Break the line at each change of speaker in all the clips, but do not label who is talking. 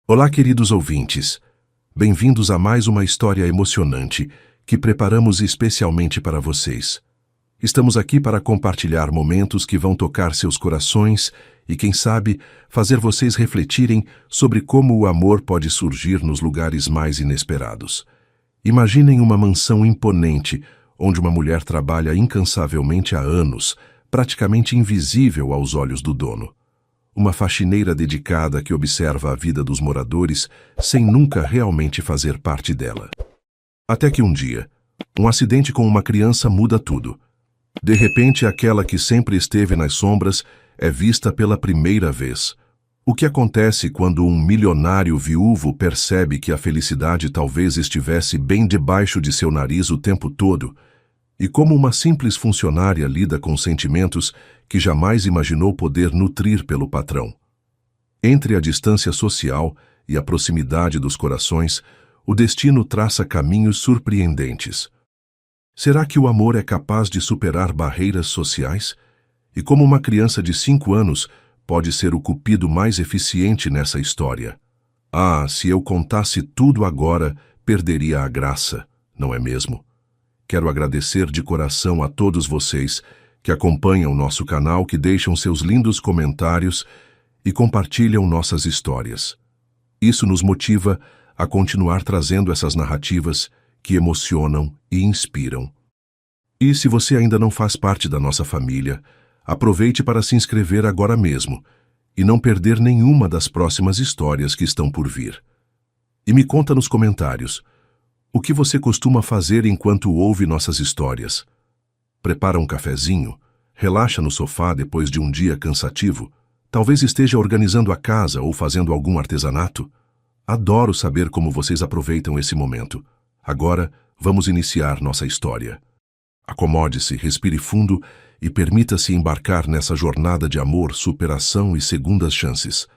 Olá, queridos ouvintes. Bem-vindos a mais uma história emocionante que preparamos especialmente para vocês. Estamos aqui para compartilhar momentos que vão tocar seus corações e, quem sabe, fazer vocês refletirem sobre como o amor pode surgir nos lugares mais inesperados. Imaginem uma mansão imponente, onde uma mulher trabalha incansavelmente há anos, praticamente invisível aos olhos do dono. Uma faxineira dedicada que observa a vida dos moradores sem nunca realmente fazer parte dela. Até que um dia, um acidente com uma criança muda tudo. De repente, aquela que sempre esteve nas sombras é vista pela primeira vez. O que acontece quando um milionário viúvo percebe que a felicidade talvez estivesse bem debaixo de seu nariz o tempo todo? E como uma simples funcionária lida com sentimentos que jamais imaginou poder nutrir pelo patrão. Entre a distância social e a proximidade dos corações, o destino traça caminhos surpreendentes. Será que o amor é capaz de superar barreiras sociais? E como uma criança de 5 anos pode ser o cupido mais eficiente nessa história? Ah, se eu contasse tudo agora, perderia a graça, não é mesmo? Quero agradecer de coração a todos vocês que acompanham nosso canal, que deixam seus lindos comentários e compartilham nossas histórias. Isso nos motiva a continuar trazendo essas narrativas que emocionam e inspiram. E se você ainda não faz parte da nossa família, aproveite para se inscrever agora mesmo e não perder nenhuma das próximas histórias que estão por vir. E me conta nos comentários: o que você costuma fazer enquanto ouve nossas histórias? Prepara um cafezinho? Relaxa no sofá depois de um dia cansativo? Talvez esteja organizando a casa ou fazendo algum artesanato? Adoro saber como vocês aproveitam esse momento. Agora, vamos iniciar nossa história. Acomode-se, respire fundo e permita-se embarcar nessa jornada de amor, superação e segundas chances.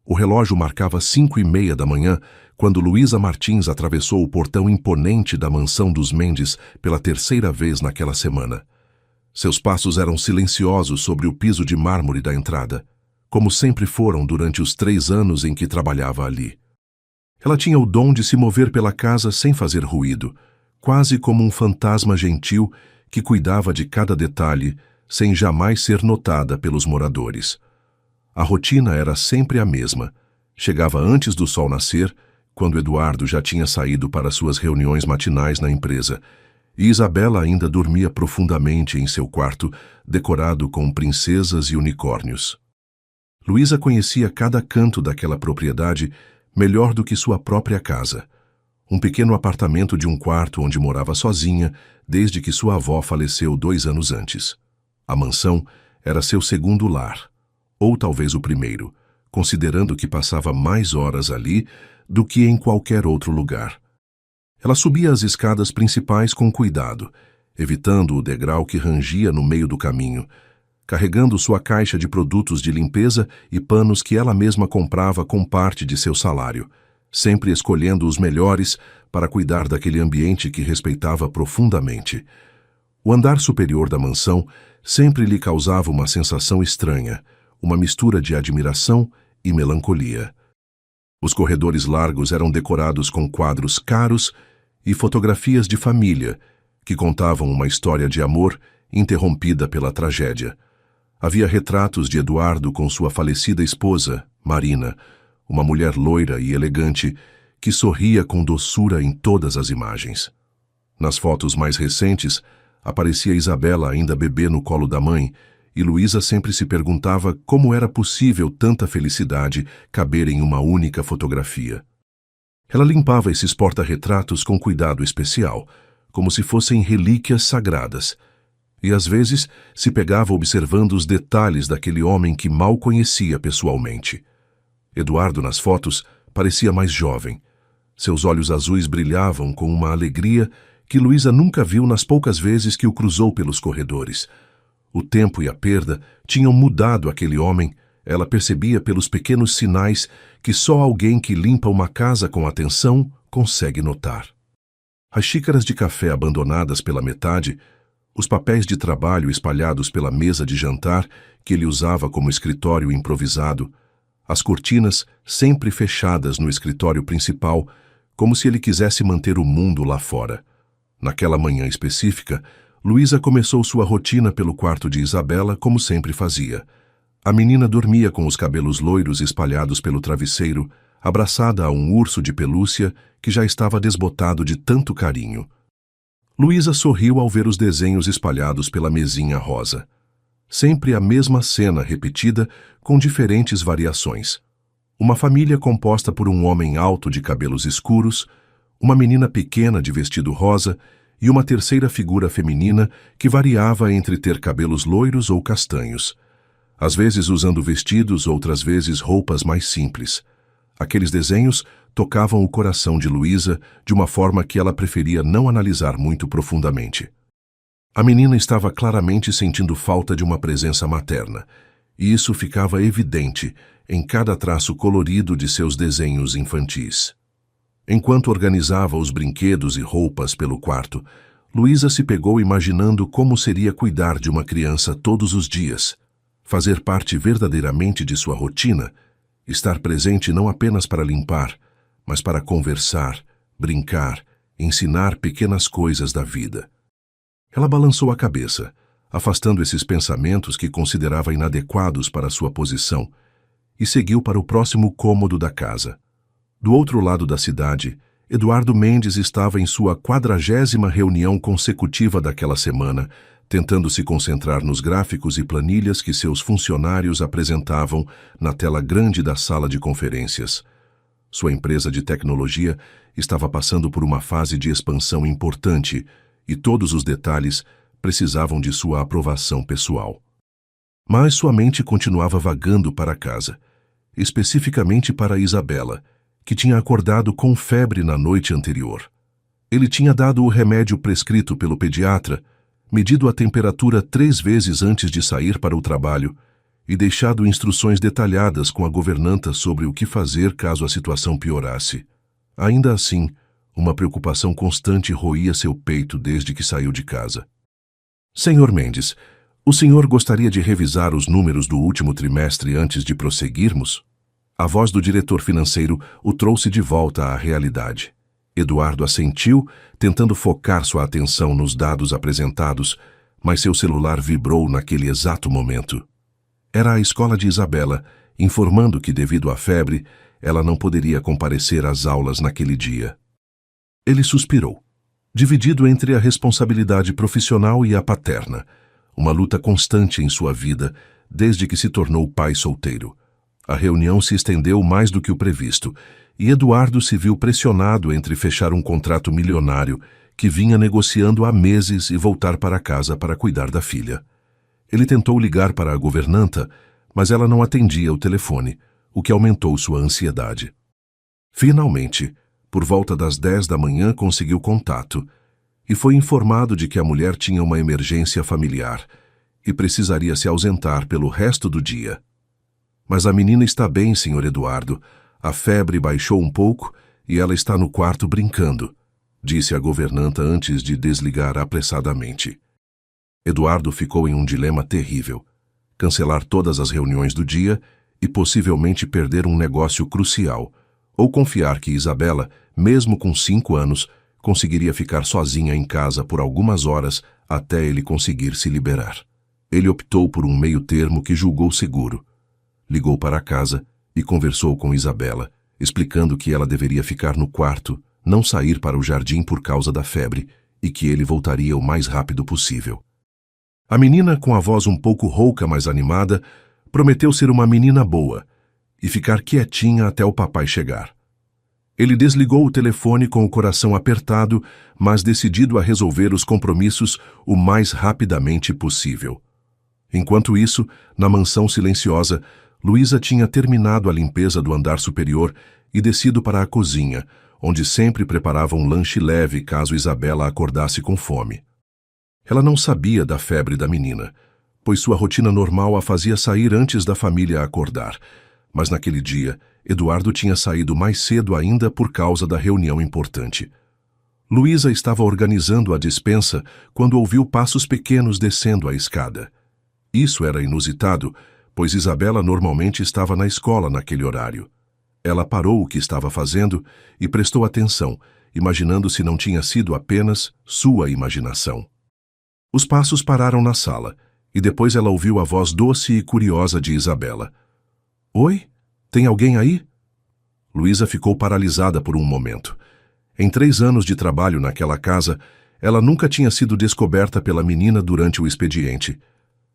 O relógio marcava 5:30 da manhã quando Luísa Martins atravessou o portão imponente da mansão dos Mendes pela terceira vez naquela semana. Seus passos eram silenciosos sobre o piso de mármore da entrada, como sempre foram durante os 3 anos em que trabalhava ali. Ela tinha o dom de se mover pela casa sem fazer ruído, quase como um fantasma gentil que cuidava de cada detalhe, sem jamais ser notada pelos moradores. A rotina era sempre a mesma. Chegava antes do sol nascer, quando Eduardo já tinha saído para suas reuniões matinais na empresa, e Isabela ainda dormia profundamente em seu quarto, decorado com princesas e unicórnios. Luísa conhecia cada canto daquela propriedade melhor do que sua própria casa. Um pequeno apartamento de um quarto onde morava sozinha desde que sua avó faleceu 2 anos antes. A mansão era seu segundo lar, ou talvez o primeiro, considerando que passava mais horas ali do que em qualquer outro lugar. Ela subia as escadas principais com cuidado, evitando o degrau que rangia no meio do caminho, carregando sua caixa de produtos de limpeza e panos que ela mesma comprava com parte de seu salário, sempre escolhendo os melhores para cuidar daquele ambiente que respeitava profundamente. O andar superior da mansão sempre lhe causava uma sensação estranha, uma mistura de admiração e melancolia. Os corredores largos eram decorados com quadros caros e fotografias de família que contavam uma história de amor interrompida pela tragédia. Havia retratos de Eduardo com sua falecida esposa, Marina, uma mulher loira e elegante que sorria com doçura em todas as imagens. Nas fotos mais recentes, aparecia Isabela ainda bebê no colo da mãe, e Luísa sempre se perguntava como era possível tanta felicidade caber em uma única fotografia. Ela limpava esses porta-retratos com cuidado especial, como se fossem relíquias sagradas, e às vezes se pegava observando os detalhes daquele homem que mal conhecia pessoalmente. Eduardo, nas fotos, parecia mais jovem. Seus olhos azuis brilhavam com uma alegria que Luísa nunca viu nas poucas vezes que o cruzou pelos corredores. O tempo e a perda tinham mudado aquele homem. Ela percebia pelos pequenos sinais que só alguém que limpa uma casa com atenção consegue notar. As xícaras de café abandonadas pela metade, os papéis de trabalho espalhados pela mesa de jantar que ele usava como escritório improvisado, as cortinas sempre fechadas no escritório principal, como se ele quisesse manter o mundo lá fora. Naquela manhã específica, Luísa começou sua rotina pelo quarto de Isabela, como sempre fazia. A menina dormia com os cabelos loiros espalhados pelo travesseiro, abraçada a um urso de pelúcia que já estava desbotado de tanto carinho. Luísa sorriu ao ver os desenhos espalhados pela mesinha rosa. Sempre a mesma cena repetida, com diferentes variações. Uma família composta por um homem alto de cabelos escuros, uma menina pequena de vestido rosa e uma terceira figura feminina que variava entre ter cabelos loiros ou castanhos. Às vezes usando vestidos, outras vezes roupas mais simples. Aqueles desenhos tocavam o coração de Luísa de uma forma que ela preferia não analisar muito profundamente. A menina estava claramente sentindo falta de uma presença materna, e isso ficava evidente em cada traço colorido de seus desenhos infantis. Enquanto organizava os brinquedos e roupas pelo quarto, Luísa se pegou imaginando como seria cuidar de uma criança todos os dias, fazer parte verdadeiramente de sua rotina, estar presente não apenas para limpar, mas para conversar, brincar, ensinar pequenas coisas da vida. Ela balançou a cabeça, afastando esses pensamentos que considerava inadequados para sua posição, e seguiu para o próximo cômodo da casa. Do outro lado da cidade, Eduardo Mendes estava em sua 40ª reunião consecutiva daquela semana, tentando se concentrar nos gráficos e planilhas que seus funcionários apresentavam na tela grande da sala de conferências. Sua empresa de tecnologia estava passando por uma fase de expansão importante e todos os detalhes precisavam de sua aprovação pessoal. Mas sua mente continuava vagando para casa, especificamente para Isabela, que tinha acordado com febre na noite anterior. Ele tinha dado o remédio prescrito pelo pediatra, medido a temperatura 3 vezes antes de sair para o trabalho e deixado instruções detalhadas com a governanta sobre o que fazer caso a situação piorasse. Ainda assim, uma preocupação constante roía seu peito desde que saiu de casa. Senhor Mendes, o senhor gostaria de revisar os números do último trimestre antes de prosseguirmos? A voz do diretor financeiro o trouxe de volta à realidade. Eduardo assentiu, tentando focar sua atenção nos dados apresentados, mas seu celular vibrou naquele exato momento. Era a escola de Isabela, informando que, devido à febre, ela não poderia comparecer às aulas naquele dia. Ele suspirou, dividido entre a responsabilidade profissional e a paterna, uma luta constante em sua vida desde que se tornou pai solteiro. A reunião se estendeu mais do que o previsto, e Eduardo se viu pressionado entre fechar um contrato milionário que vinha negociando há meses e voltar para casa para cuidar da filha. Ele tentou ligar para a governanta, mas ela não atendia o telefone, o que aumentou sua ansiedade. Finalmente, por volta das 10 da manhã, conseguiu contato e foi informado de que a mulher tinha uma emergência familiar e precisaria se ausentar pelo resto do dia. Mas a menina está bem, Sr. Eduardo. A febre baixou um pouco e ela está no quarto brincando, disse a governanta antes de desligar apressadamente. Eduardo ficou em um dilema terrível: cancelar todas as reuniões do dia e possivelmente perder um negócio crucial, ou confiar que Isabela, mesmo com 5 anos, conseguiria ficar sozinha em casa por algumas horas até ele conseguir se liberar. Ele optou por um meio-termo que julgou seguro. Ligou para casa e conversou com Isabela, explicando que ela deveria ficar no quarto, não sair para o jardim por causa da febre e que ele voltaria o mais rápido possível. A menina, com a voz um pouco rouca, mas animada, prometeu ser uma menina boa e ficar quietinha até o papai chegar. Ele desligou o telefone com o coração apertado, mas decidido a resolver os compromissos o mais rapidamente possível. Enquanto isso, na mansão silenciosa, Luísa tinha terminado a limpeza do andar superior e descido para a cozinha, onde sempre preparava um lanche leve caso Isabela acordasse com fome. Ela não sabia da febre da menina, pois sua rotina normal a fazia sair antes da família acordar, mas naquele dia, Eduardo tinha saído mais cedo ainda por causa da reunião importante. Luísa estava organizando a despensa quando ouviu passos pequenos descendo a escada. Isso era inusitado, pois Isabela normalmente estava na escola naquele horário. Ela parou o que estava fazendo e prestou atenção, imaginando se não tinha sido apenas sua imaginação. Os passos pararam na sala, e depois ela ouviu a voz doce e curiosa de Isabela. Oi? Tem alguém aí? Luísa ficou paralisada por um momento. Em 3 anos de trabalho naquela casa, ela nunca tinha sido descoberta pela menina durante o expediente.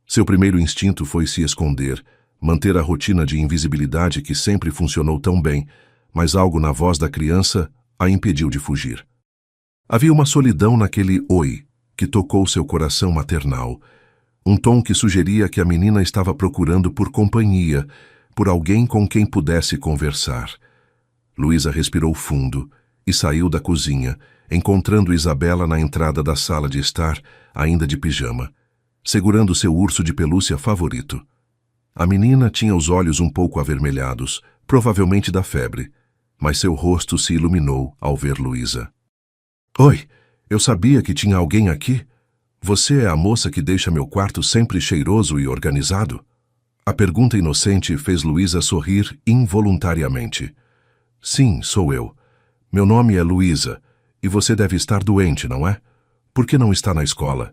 Seu primeiro instinto foi se esconder, manter a rotina de invisibilidade que sempre funcionou tão bem, mas algo na voz da criança a impediu de fugir. Havia uma solidão naquele oi que tocou seu coração maternal, um tom que sugeria que a menina estava procurando por companhia, por alguém com quem pudesse conversar. Luísa respirou fundo e saiu da cozinha, encontrando Isabela na entrada da sala de estar, ainda de pijama, segurando seu urso de pelúcia favorito. A menina tinha os olhos um pouco avermelhados, provavelmente da febre, mas seu rosto se iluminou ao ver Luísa. Oi, eu sabia que tinha alguém aqui. Você é a moça que deixa meu quarto sempre cheiroso e organizado? A pergunta inocente fez Luísa sorrir involuntariamente. Sim, sou eu. Meu nome é Luísa, e você deve estar doente, não é? Por que não está na escola?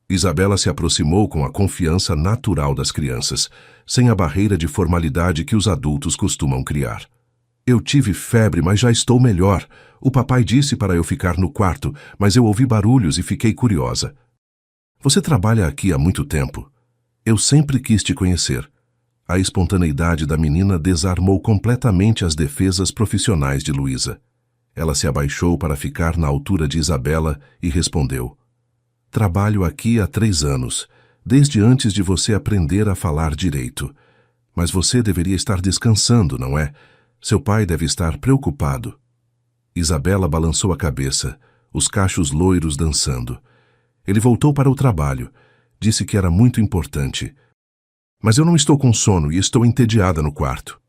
Isabela se aproximou com a confiança natural das crianças, sem a barreira de formalidade que os adultos costumam criar. Eu tive febre, mas já estou melhor. O papai disse para eu ficar no quarto, mas eu ouvi barulhos e fiquei curiosa. Você trabalha aqui há muito tempo. Eu sempre quis te conhecer. A espontaneidade da menina desarmou completamente as defesas profissionais de Luísa. Ela se abaixou para ficar na altura de Isabela e respondeu. Trabalho aqui há 3 anos, desde antes de você aprender a falar direito. Mas você deveria estar descansando, não é? Seu pai deve estar preocupado. Isabela balançou a cabeça, os cachos loiros dançando. Ele voltou para o trabalho. Disse que era muito importante. Mas eu não estou com sono e estou entediada no quarto.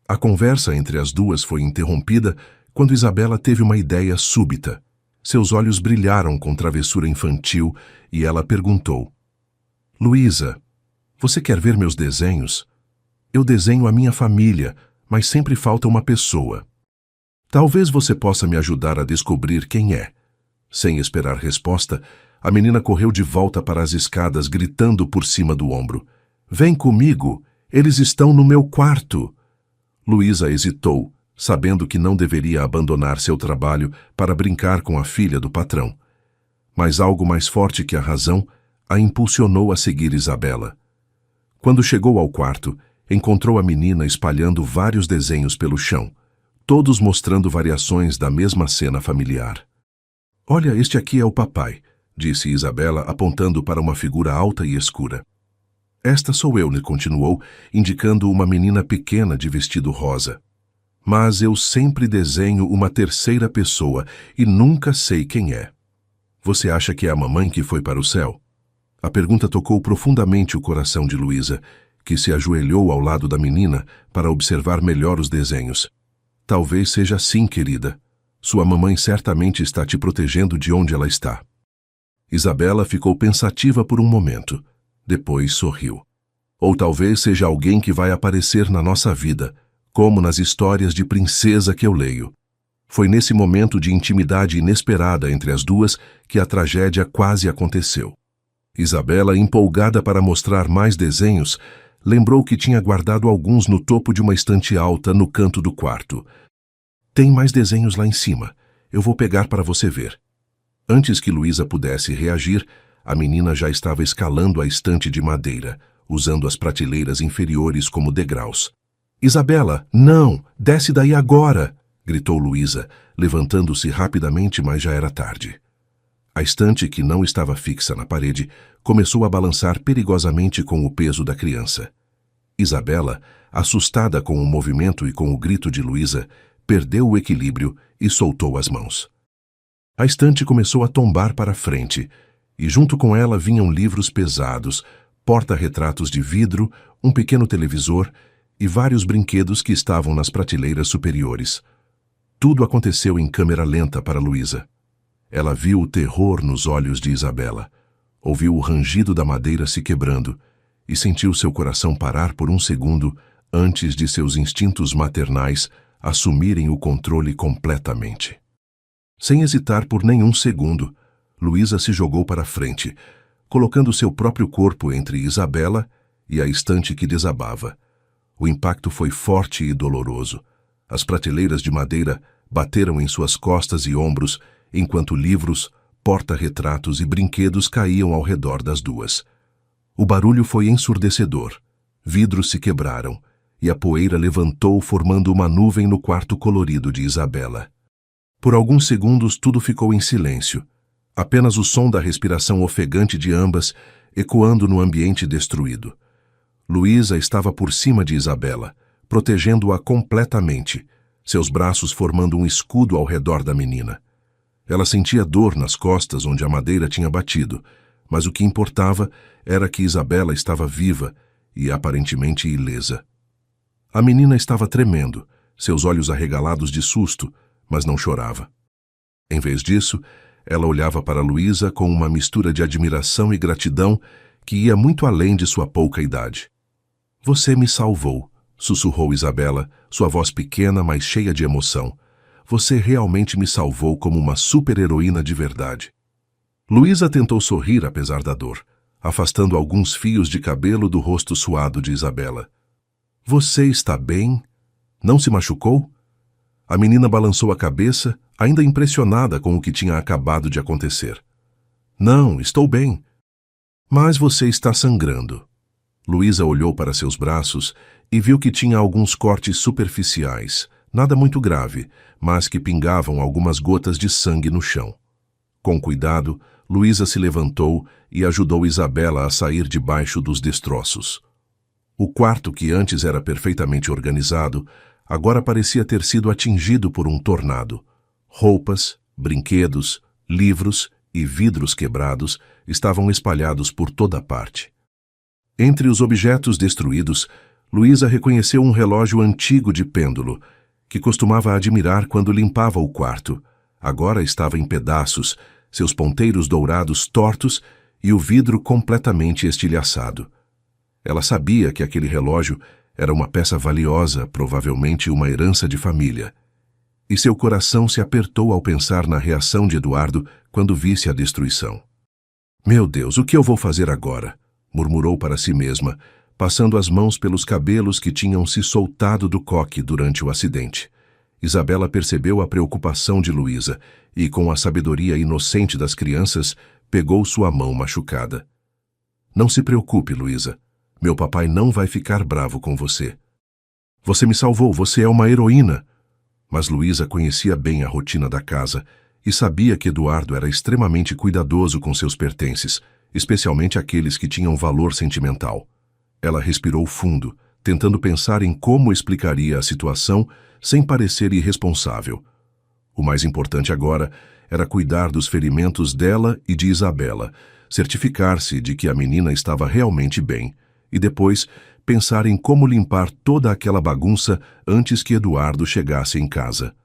A conversa entre as duas foi interrompida quando Isabela teve uma ideia súbita. Seus olhos brilharam com travessura infantil e ela perguntou. Luísa, você quer ver meus desenhos? Eu desenho a minha família, mas sempre falta uma pessoa. Talvez você possa me ajudar a descobrir quem é. Sem esperar resposta, a menina correu de volta para as escadas, gritando por cima do ombro. Vem comigo, eles estão no meu quarto. Luísa hesitou, sabendo que não deveria abandonar seu trabalho para brincar com a filha do patrão. Mas algo mais forte que a razão a impulsionou a seguir Isabela. Quando chegou ao quarto, encontrou a menina espalhando vários desenhos pelo chão, todos mostrando variações da mesma cena familiar. Olha, este aqui é o papai, disse Isabela, apontando para uma figura alta e escura. Esta sou eu, lhe continuou, indicando uma menina pequena de vestido rosa. Mas eu sempre desenho uma terceira pessoa e nunca sei quem é. Você acha que é a mamãe que foi para o céu? A pergunta tocou profundamente o coração de Luísa, que se ajoelhou ao lado da menina para observar melhor os desenhos. Talvez seja assim, querida. Sua mamãe certamente está te protegendo de onde ela está. Isabela ficou pensativa por um momento. Depois sorriu. Ou talvez seja alguém que vai aparecer na nossa vida, como nas histórias de princesa que eu leio. Foi nesse momento de intimidade inesperada entre as duas que a tragédia quase aconteceu. Isabela, empolgada para mostrar mais desenhos, lembrou que tinha guardado alguns no topo de uma estante alta no canto do quarto. Tem mais desenhos lá em cima. Eu vou pegar para você ver. Antes que Luísa pudesse reagir, a menina já estava escalando a estante de madeira, usando as prateleiras inferiores como degraus. Isabela, não! Desce daí agora! Gritou Luísa, levantando-se rapidamente, mas já era tarde. A estante, que não estava fixa na parede, começou a balançar perigosamente com o peso da criança. Isabela, assustada com o movimento e com o grito de Luísa, perdeu o equilíbrio e soltou as mãos. A estante começou a tombar para frente, e junto com ela vinham livros pesados, porta-retratos de vidro, um pequeno televisor e vários brinquedos que estavam nas prateleiras superiores. Tudo aconteceu em câmera lenta para Luísa. Ela viu o terror nos olhos de Isabela, ouviu o rangido da madeira se quebrando e sentiu seu coração parar por um segundo antes de seus instintos maternais assumirem o controle completamente. Sem hesitar por nenhum segundo, Luísa se jogou para frente, colocando seu próprio corpo entre Isabela e a estante que desabava. O impacto foi forte e doloroso. As prateleiras de madeira bateram em suas costas e ombros, enquanto livros, porta-retratos e brinquedos caíam ao redor das duas. O barulho foi ensurdecedor. Vidros se quebraram, e a poeira levantou formando uma nuvem no quarto colorido de Isabela. Por alguns segundos tudo ficou em silêncio. Apenas o som da respiração ofegante de ambas ecoando no ambiente destruído. Luísa estava por cima de Isabela, protegendo-a completamente, seus braços formando um escudo ao redor da menina. Ela sentia dor nas costas onde a madeira tinha batido, mas o que importava era que Isabela estava viva e aparentemente ilesa. A menina estava tremendo, seus olhos arregalados de susto, mas não chorava. Em vez disso, ela olhava para Luísa com uma mistura de admiração e gratidão que ia muito além de sua pouca idade. "Você me salvou", sussurrou Isabela, sua voz pequena, mas cheia de emoção. "Você realmente me salvou como uma super-heroína de verdade." Luísa tentou sorrir apesar da dor, afastando alguns fios de cabelo do rosto suado de Isabela. "Você está bem? Não se machucou?" A menina balançou a cabeça, ainda impressionada com o que tinha acabado de acontecer. "Não, estou bem." "Mas você está sangrando." Luísa olhou para seus braços e viu que tinha alguns cortes superficiais, nada muito grave, mas que pingavam algumas gotas de sangue no chão. Com cuidado, Luísa se levantou e ajudou Isabela a sair debaixo dos destroços. O quarto, que antes era perfeitamente organizado, agora parecia ter sido atingido por um tornado. Roupas, brinquedos, livros e vidros quebrados estavam espalhados por toda parte. Entre os objetos destruídos, Luísa reconheceu um relógio antigo de pêndulo, que costumava admirar quando limpava o quarto. Agora estava em pedaços, seus ponteiros dourados tortos e o vidro completamente estilhaçado. Ela sabia que aquele relógio era uma peça valiosa, provavelmente uma herança de família. E seu coração se apertou ao pensar na reação de Eduardo quando visse a destruição. "Meu Deus, o que eu vou fazer agora?" murmurou para si mesma, passando as mãos pelos cabelos que tinham se soltado do coque durante o acidente. Isabela percebeu a preocupação de Luísa e, com a sabedoria inocente das crianças, pegou sua mão machucada. "Não se preocupe, Luísa. Meu papai não vai ficar bravo com você. Você me salvou, você é uma heroína." Mas Luísa conhecia bem a rotina da casa e sabia que Eduardo era extremamente cuidadoso com seus pertences, especialmente aqueles que tinham valor sentimental. Ela respirou fundo, tentando pensar em como explicaria a situação sem parecer irresponsável. O mais importante agora era cuidar dos ferimentos dela e de Isabela, certificar-se de que a menina estava realmente bem, e depois pensar em como limpar toda aquela bagunça antes que Eduardo chegasse em casa.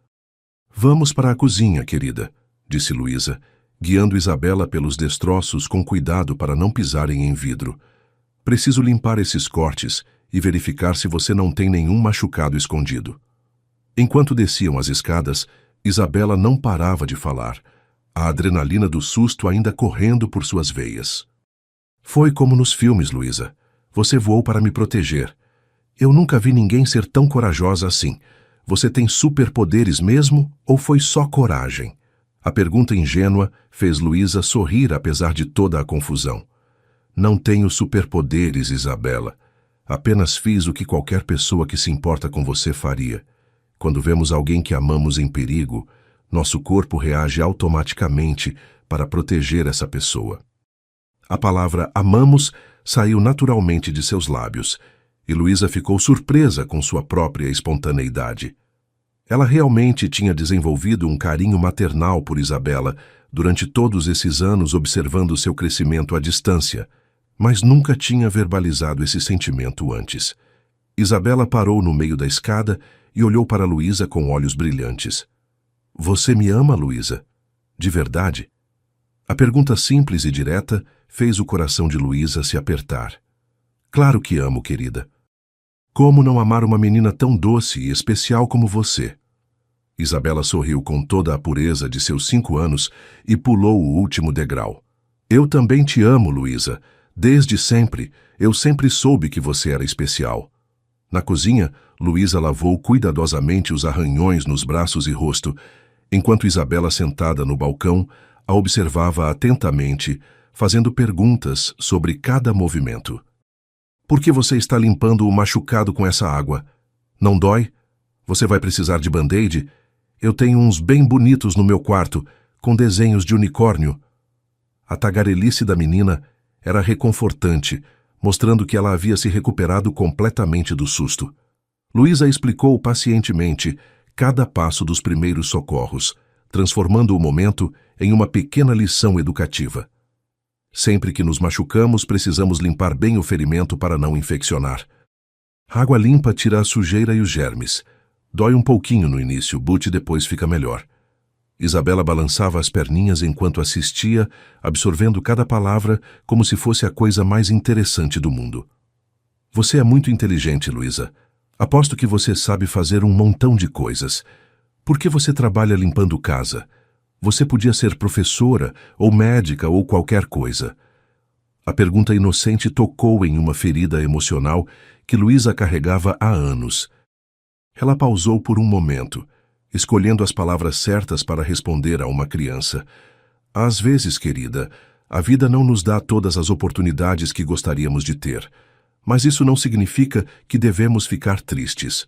"Vamos para a cozinha, querida", disse Luísa, guiando Isabela pelos destroços com cuidado para não pisarem em vidro. "Preciso limpar esses cortes e verificar se você não tem nenhum machucado escondido." Enquanto desciam as escadas, Isabela não parava de falar, a adrenalina do susto ainda correndo por suas veias. "Foi como nos filmes, Luísa. Você voou para me proteger. Eu nunca vi ninguém ser tão corajosa assim. Você tem superpoderes mesmo ou foi só coragem?" A pergunta ingênua fez Luísa sorrir apesar de toda a confusão. "Não tenho superpoderes, Isabela. Apenas fiz o que qualquer pessoa que se importa com você faria. Quando vemos alguém que amamos em perigo, nosso corpo reage automaticamente para proteger essa pessoa." A palavra "amamos" saiu naturalmente de seus lábios, e Luísa ficou surpresa com sua própria espontaneidade. Ela realmente tinha desenvolvido um carinho maternal por Isabela durante todos esses anos observando seu crescimento à distância, mas nunca tinha verbalizado esse sentimento antes. Isabela parou no meio da escada e olhou para Luísa com olhos brilhantes. "Você me ama, Luísa? De verdade?" A pergunta simples e direta fez o coração de Luísa se apertar. Claro que amo, querida. Como não amar uma menina tão doce e especial como você? Isabela sorriu com toda a pureza de seus 5 anos e pulou o último degrau. Eu também te amo, Luísa. Desde sempre, eu sempre soube que você era especial. Na cozinha, Luísa lavou cuidadosamente os arranhões nos braços e rosto, enquanto Isabela, sentada no balcão, a observava atentamente, fazendo perguntas sobre cada movimento. Por que você está limpando o machucado com essa água? Não dói? Você vai precisar de band-aid? Eu tenho uns bem bonitos no meu quarto, com desenhos de unicórnio. A tagarelice da menina era reconfortante, mostrando que ela havia se recuperado completamente do susto. Luísa explicou pacientemente cada passo dos primeiros socorros, transformando o momento em uma pequena lição educativa. Sempre que nos machucamos, precisamos limpar bem o ferimento para não infeccionar. A água limpa tira a sujeira e os germes. Dói um pouquinho no início, but depois fica melhor. Isabela balançava as perninhas enquanto assistia, absorvendo cada palavra como se fosse a coisa mais interessante do mundo. Você é muito inteligente, Luísa. Aposto que você sabe fazer um montão de coisas. Por que você trabalha limpando casa? Você podia ser professora, ou médica, ou qualquer coisa. A pergunta inocente tocou em uma ferida emocional que Luísa carregava há anos. Ela pausou por um momento, escolhendo as palavras certas para responder a uma criança. Às vezes, querida, a vida não nos dá todas as oportunidades que gostaríamos de ter. Mas isso não significa que devemos ficar tristes.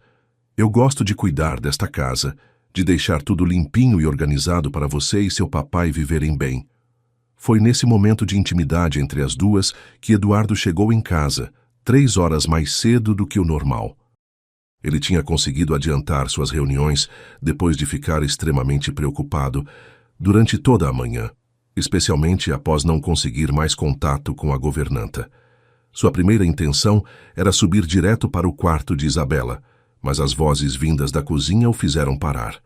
Eu gosto de cuidar desta casa, de deixar tudo limpinho e organizado para você e seu papai viverem bem. Foi nesse momento de intimidade entre as duas que Eduardo chegou em casa, 3 horas mais cedo do que o normal. Ele tinha conseguido adiantar suas reuniões depois de ficar extremamente preocupado durante toda a manhã, especialmente após não conseguir mais contato com a governanta. Sua primeira intenção era subir direto para o quarto de Isabela, mas as vozes vindas da cozinha o fizeram parar.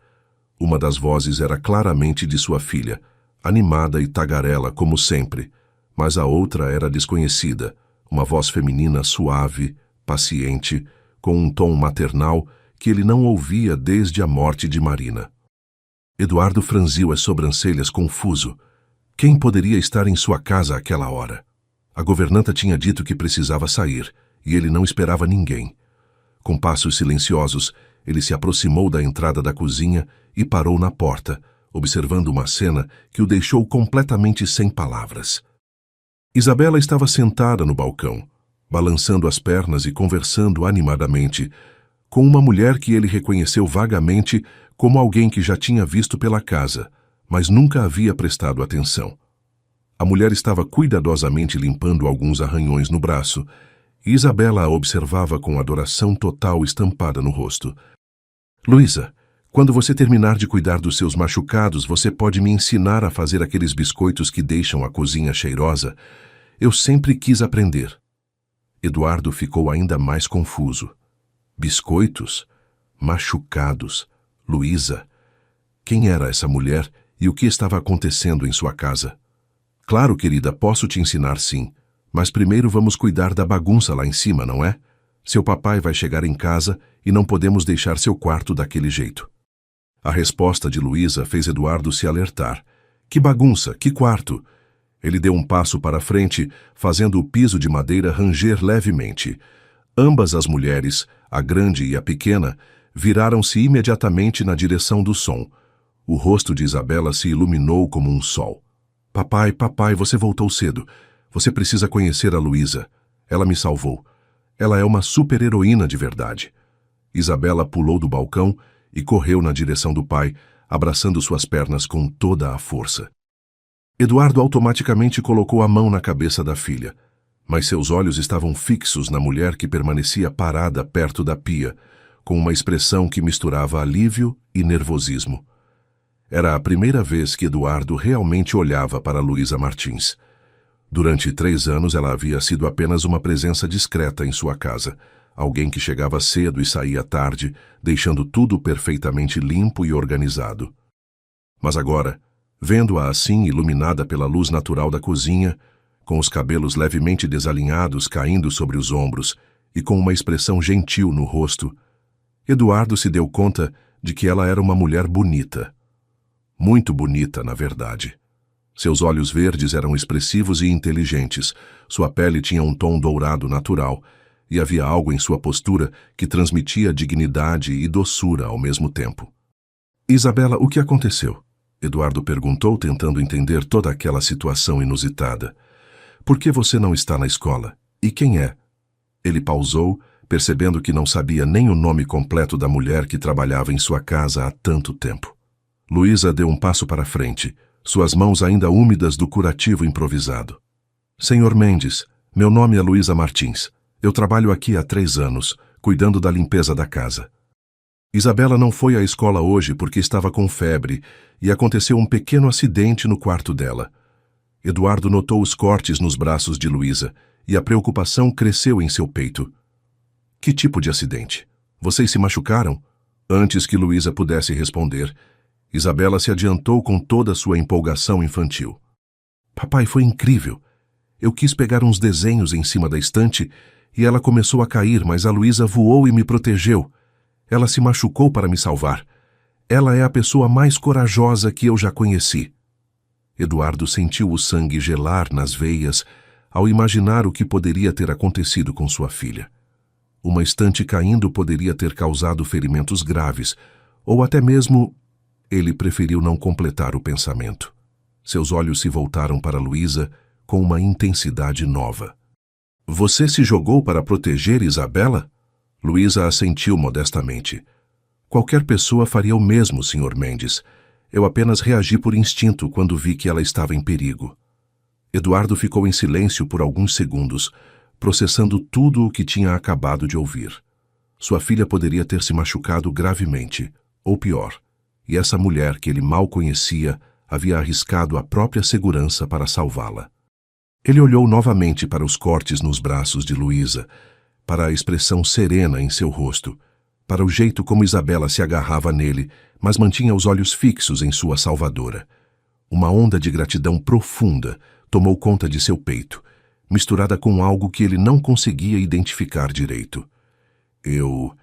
Uma das vozes era claramente de sua filha, animada e tagarela como sempre, mas a outra era desconhecida, uma voz feminina suave, paciente, com um tom maternal que ele não ouvia desde a morte de Marina. Eduardo franziu as sobrancelhas confuso. Quem poderia estar em sua casa àquela hora? A governanta tinha dito que precisava sair, e ele não esperava ninguém. Com passos silenciosos, ele se aproximou da entrada da cozinha e parou na porta, observando uma cena que o deixou completamente sem palavras. Isabela estava sentada no balcão, balançando as pernas e conversando animadamente, com uma mulher que ele reconheceu vagamente como alguém que já tinha visto pela casa, mas nunca havia prestado atenção. A mulher estava cuidadosamente limpando alguns arranhões no braço, e Isabela a observava com adoração total estampada no rosto. Luísa, quando você terminar de cuidar dos seus machucados, você pode me ensinar a fazer aqueles biscoitos que deixam a cozinha cheirosa? Eu sempre quis aprender. Eduardo ficou ainda mais confuso. Biscoitos? Machucados? Luísa? Quem era essa mulher e o que estava acontecendo em sua casa? Claro, querida, posso te ensinar sim, mas primeiro vamos cuidar da bagunça lá em cima, não é? Seu papai vai chegar em casa e não podemos deixar seu quarto daquele jeito. A resposta de Luísa fez Eduardo se alertar. Que bagunça, que quarto! Ele deu um passo para frente, fazendo o piso de madeira ranger levemente. Ambas as mulheres, a grande e a pequena, viraram-se imediatamente na direção do som. O rosto de Isabela se iluminou como um sol. Papai, papai, você voltou cedo. Você precisa conhecer a Luísa. Ela me salvou. Ela é uma super-heroína de verdade. Isabela pulou do balcão e correu na direção do pai, abraçando suas pernas com toda a força. Eduardo automaticamente colocou a mão na cabeça da filha, mas seus olhos estavam fixos na mulher que permanecia parada perto da pia, com uma expressão que misturava alívio e nervosismo. Era a primeira vez que Eduardo realmente olhava para Luísa Martins. Durante 3 anos ela havia sido apenas uma presença discreta em sua casa, alguém que chegava cedo e saía tarde, deixando tudo perfeitamente limpo e organizado. Mas agora, vendo-a assim iluminada pela luz natural da cozinha, com os cabelos levemente desalinhados caindo sobre os ombros e com uma expressão gentil no rosto, Eduardo se deu conta de que ela era uma mulher bonita. Muito bonita, na verdade. Seus olhos verdes eram expressivos e inteligentes, sua pele tinha um tom dourado natural, e havia algo em sua postura que transmitia dignidade e doçura ao mesmo tempo. Isabela, o que aconteceu? Eduardo perguntou, tentando entender toda aquela situação inusitada. Por que você não está na escola? E quem é? Ele pausou, percebendo que não sabia nem o nome completo da mulher que trabalhava em sua casa há tanto tempo. Luísa deu um passo para frente, suas mãos ainda úmidas do curativo improvisado. Senhor Mendes, meu nome é Luísa Martins. Eu trabalho aqui há 3 anos, cuidando da limpeza da casa. Isabela não foi à escola hoje porque estava com febre e aconteceu um pequeno acidente no quarto dela. Eduardo notou os cortes nos braços de Luísa e a preocupação cresceu em seu peito. Que tipo de acidente? Vocês se machucaram? Antes que Luísa pudesse responder, Isabela se adiantou com toda a sua empolgação infantil. Papai, foi incrível. Eu quis pegar uns desenhos em cima da estante e ela começou a cair, mas a Luísa voou e me protegeu. Ela se machucou para me salvar. Ela é a pessoa mais corajosa que eu já conheci. Eduardo sentiu o sangue gelar nas veias ao imaginar o que poderia ter acontecido com sua filha. Uma estante caindo poderia ter causado ferimentos graves, ou até mesmo... Ele preferiu não completar o pensamento. Seus olhos se voltaram para Luísa com uma intensidade nova. Você se jogou para proteger Isabela? Luísa assentiu modestamente. Qualquer pessoa faria o mesmo, Sr. Mendes. Eu apenas reagi por instinto quando vi que ela estava em perigo. Eduardo ficou em silêncio por alguns segundos, processando tudo o que tinha acabado de ouvir. Sua filha poderia ter se machucado gravemente, ou pior, e essa mulher que ele mal conhecia havia arriscado a própria segurança para salvá-la. Ele olhou novamente para os cortes nos braços de Luísa, para a expressão serena em seu rosto, para o jeito como Isabela se agarrava nele, mas mantinha os olhos fixos em sua salvadora. Uma onda de gratidão profunda tomou conta de seu peito, misturada com algo que ele não conseguia identificar direito. Eu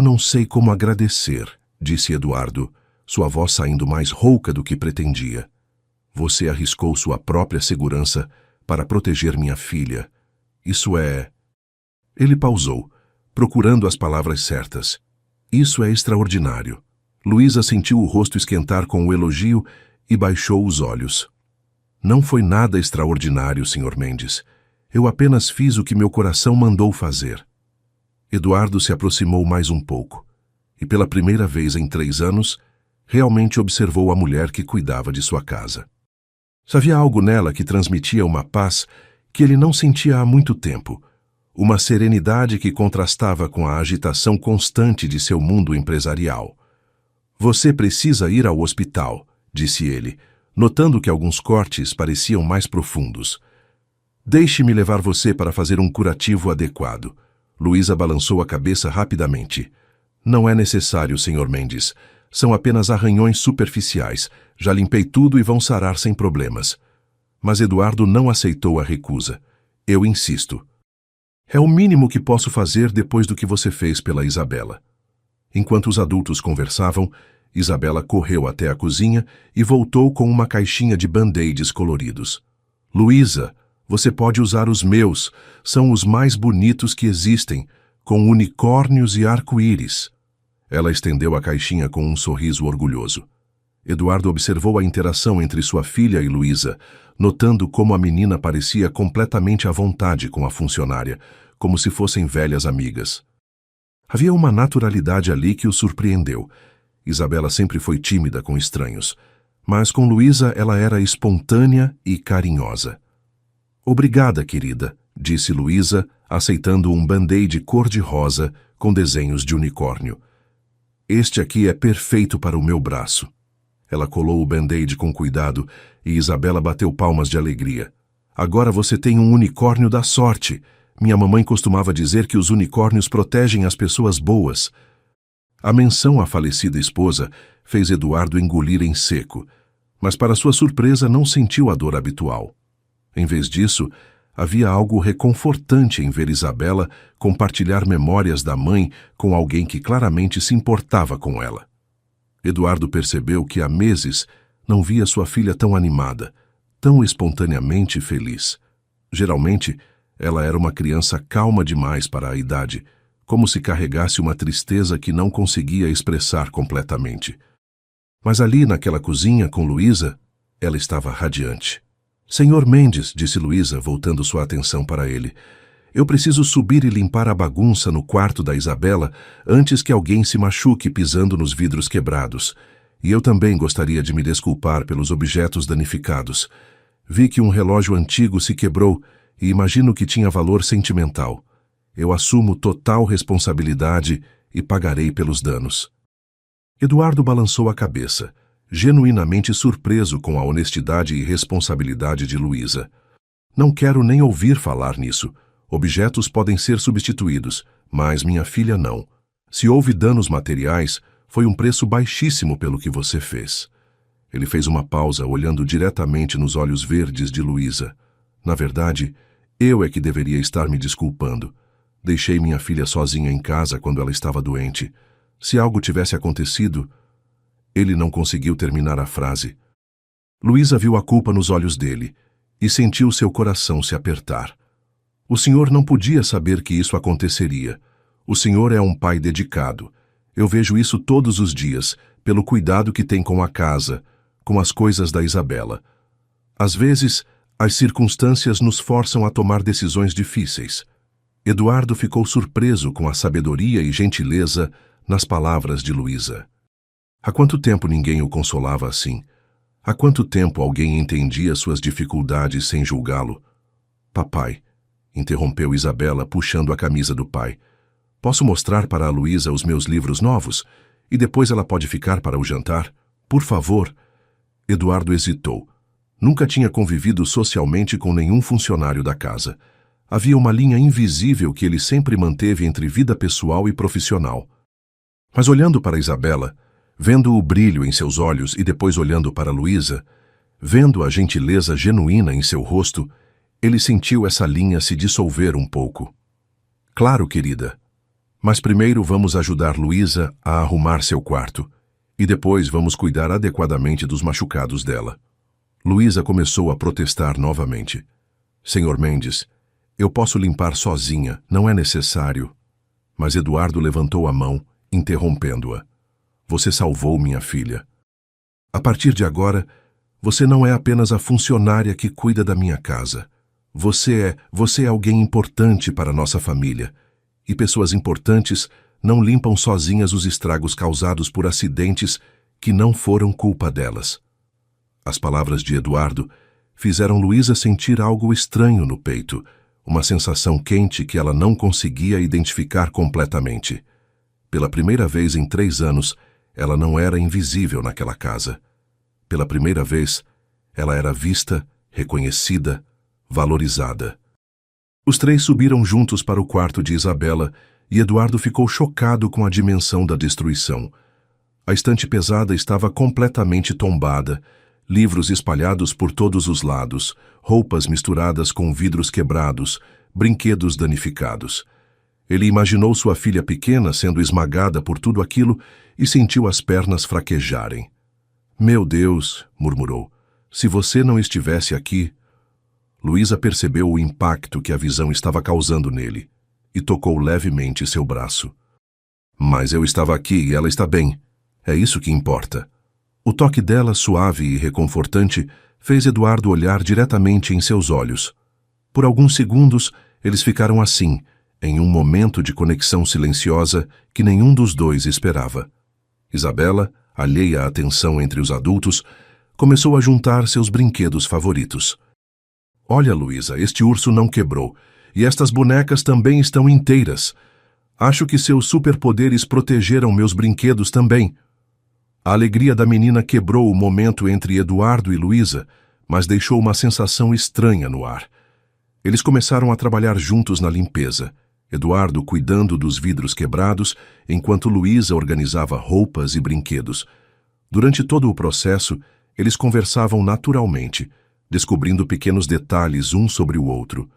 não sei como agradecer, disse Eduardo, sua voz saindo mais rouca do que pretendia. Você arriscou sua própria segurança para proteger minha filha. Isso é... Ele pausou, procurando as palavras certas. Isso é extraordinário. Luísa sentiu o rosto esquentar com o elogio e baixou os olhos. Não foi nada extraordinário, Sr. Mendes. Eu apenas fiz o que meu coração mandou fazer. Eduardo se aproximou mais um pouco, e pela primeira vez em 3 anos, realmente observou a mulher que cuidava de sua casa. Havia algo nela que transmitia uma paz que ele não sentia há muito tempo, uma serenidade que contrastava com a agitação constante de seu mundo empresarial. Você precisa ir ao hospital, disse ele, notando que alguns cortes pareciam mais profundos. Deixe-me levar você para fazer um curativo adequado. Luísa balançou a cabeça rapidamente. Não é necessário, Sr. Mendes. São apenas arranhões superficiais. Já limpei tudo e vão sarar sem problemas. Mas Eduardo não aceitou a recusa. Eu insisto. É o mínimo que posso fazer depois do que você fez pela Isabela. Enquanto os adultos conversavam, Isabela correu até a cozinha e voltou com uma caixinha de band-aids coloridos. Luísa, você pode usar os meus. São os mais bonitos que existem, com unicórnios e arco-íris. Ela estendeu a caixinha com um sorriso orgulhoso. Eduardo observou a interação entre sua filha e Luísa, notando como a menina parecia completamente à vontade com a funcionária, como se fossem velhas amigas. Havia uma naturalidade ali que o surpreendeu. Isabela sempre foi tímida com estranhos, mas com Luísa ela era espontânea e carinhosa. Obrigada, querida, disse Luísa, aceitando um band-aid cor-de-rosa com desenhos de unicórnio. Este aqui é perfeito para o meu braço. Ela colou o band-aid com cuidado e Isabela bateu palmas de alegria. Agora você tem um unicórnio da sorte. Minha mamãe costumava dizer que os unicórnios protegem as pessoas boas. A menção à falecida esposa fez Eduardo engolir em seco, mas para sua surpresa não sentiu a dor habitual. Em vez disso, havia algo reconfortante em ver Isabela compartilhar memórias da mãe com alguém que claramente se importava com ela. Eduardo percebeu que há meses não via sua filha tão animada, tão espontaneamente feliz. Geralmente, ela era uma criança calma demais para a idade, como se carregasse uma tristeza que não conseguia expressar completamente. Mas ali, naquela cozinha com Luísa, ela estava radiante. Senhor Mendes, disse Luísa, voltando sua atenção para ele, eu preciso subir e limpar a bagunça no quarto da Isabela antes que alguém se machuque pisando nos vidros quebrados. E eu também gostaria de me desculpar pelos objetos danificados. Vi que um relógio antigo se quebrou e imagino que tinha valor sentimental. Eu assumo total responsabilidade e pagarei pelos danos. Eduardo balançou a cabeça, genuinamente surpreso com a honestidade e responsabilidade de Luísa. Não quero nem ouvir falar nisso. Objetos podem ser substituídos, mas minha filha não. Se houve danos materiais, foi um preço baixíssimo pelo que você fez. Ele fez uma pausa, olhando diretamente nos olhos verdes de Luísa. Na verdade, eu é que deveria estar me desculpando. Deixei minha filha sozinha em casa quando ela estava doente. Se algo tivesse acontecido... Ele não conseguiu terminar a frase. Luísa viu a culpa nos olhos dele e sentiu seu coração se apertar. O senhor não podia saber que isso aconteceria. O senhor é um pai dedicado. Eu vejo isso todos os dias, pelo cuidado que tem com a casa, com as coisas da Isabela. Às vezes, as circunstâncias nos forçam a tomar decisões difíceis. Eduardo ficou surpreso com a sabedoria e gentileza nas palavras de Luísa. Há quanto tempo ninguém o consolava assim? Há quanto tempo alguém entendia suas dificuldades sem julgá-lo? Papai, interrompeu Isabela, puxando a camisa do pai. Posso mostrar para a Luísa os meus livros novos? E depois ela pode ficar para o jantar? Por favor. Eduardo hesitou. Nunca tinha convivido socialmente com nenhum funcionário da casa. Havia uma linha invisível que ele sempre manteve entre vida pessoal e profissional. Mas olhando para Isabela, vendo o brilho em seus olhos e depois olhando para Luísa, vendo a gentileza genuína em seu rosto, ele sentiu essa linha se dissolver um pouco. Claro, querida. Mas primeiro vamos ajudar Luísa a arrumar seu quarto, e depois vamos cuidar adequadamente dos machucados dela. Luísa começou a protestar novamente. Senhor Mendes, eu posso limpar sozinha, não é necessário. Mas Eduardo levantou a mão, interrompendo-a. Você salvou minha filha. A partir de agora, você não é apenas a funcionária que cuida da minha casa. Você é alguém importante para nossa família. E pessoas importantes não limpam sozinhas os estragos causados por acidentes que não foram culpa delas. As palavras de Eduardo fizeram Luísa sentir algo estranho no peito, uma sensação quente que ela não conseguia identificar completamente. Pela primeira vez em 3 anos, ela não era invisível naquela casa. Pela primeira vez, ela era vista, reconhecida, valorizada. Os 3 subiram juntos para o quarto de Isabela e Eduardo ficou chocado com a dimensão da destruição. A estante pesada estava completamente tombada, livros espalhados por todos os lados, roupas misturadas com vidros quebrados, brinquedos danificados. Ele imaginou sua filha pequena sendo esmagada por tudo aquilo e sentiu as pernas fraquejarem. Meu Deus, murmurou, se você não estivesse aqui... Luísa percebeu o impacto que a visão estava causando nele e tocou levemente seu braço. Mas eu estava aqui e ela está bem. É isso que importa. O toque dela, suave e reconfortante, fez Eduardo olhar diretamente em seus olhos. Por alguns segundos, eles ficaram assim, em um momento de conexão silenciosa que nenhum dos dois esperava. Isabela, alheia à atenção entre os adultos, começou a juntar seus brinquedos favoritos. Olha, Luísa, este urso não quebrou, e estas bonecas também estão inteiras. Acho que seus superpoderes protegeram meus brinquedos também. A alegria da menina quebrou o momento entre Eduardo e Luísa, mas deixou uma sensação estranha no ar. Eles começaram a trabalhar juntos na limpeza, Eduardo cuidando dos vidros quebrados, enquanto Luísa organizava roupas e brinquedos. Durante todo o processo, eles conversavam naturalmente, descobrindo pequenos detalhes um sobre o outro.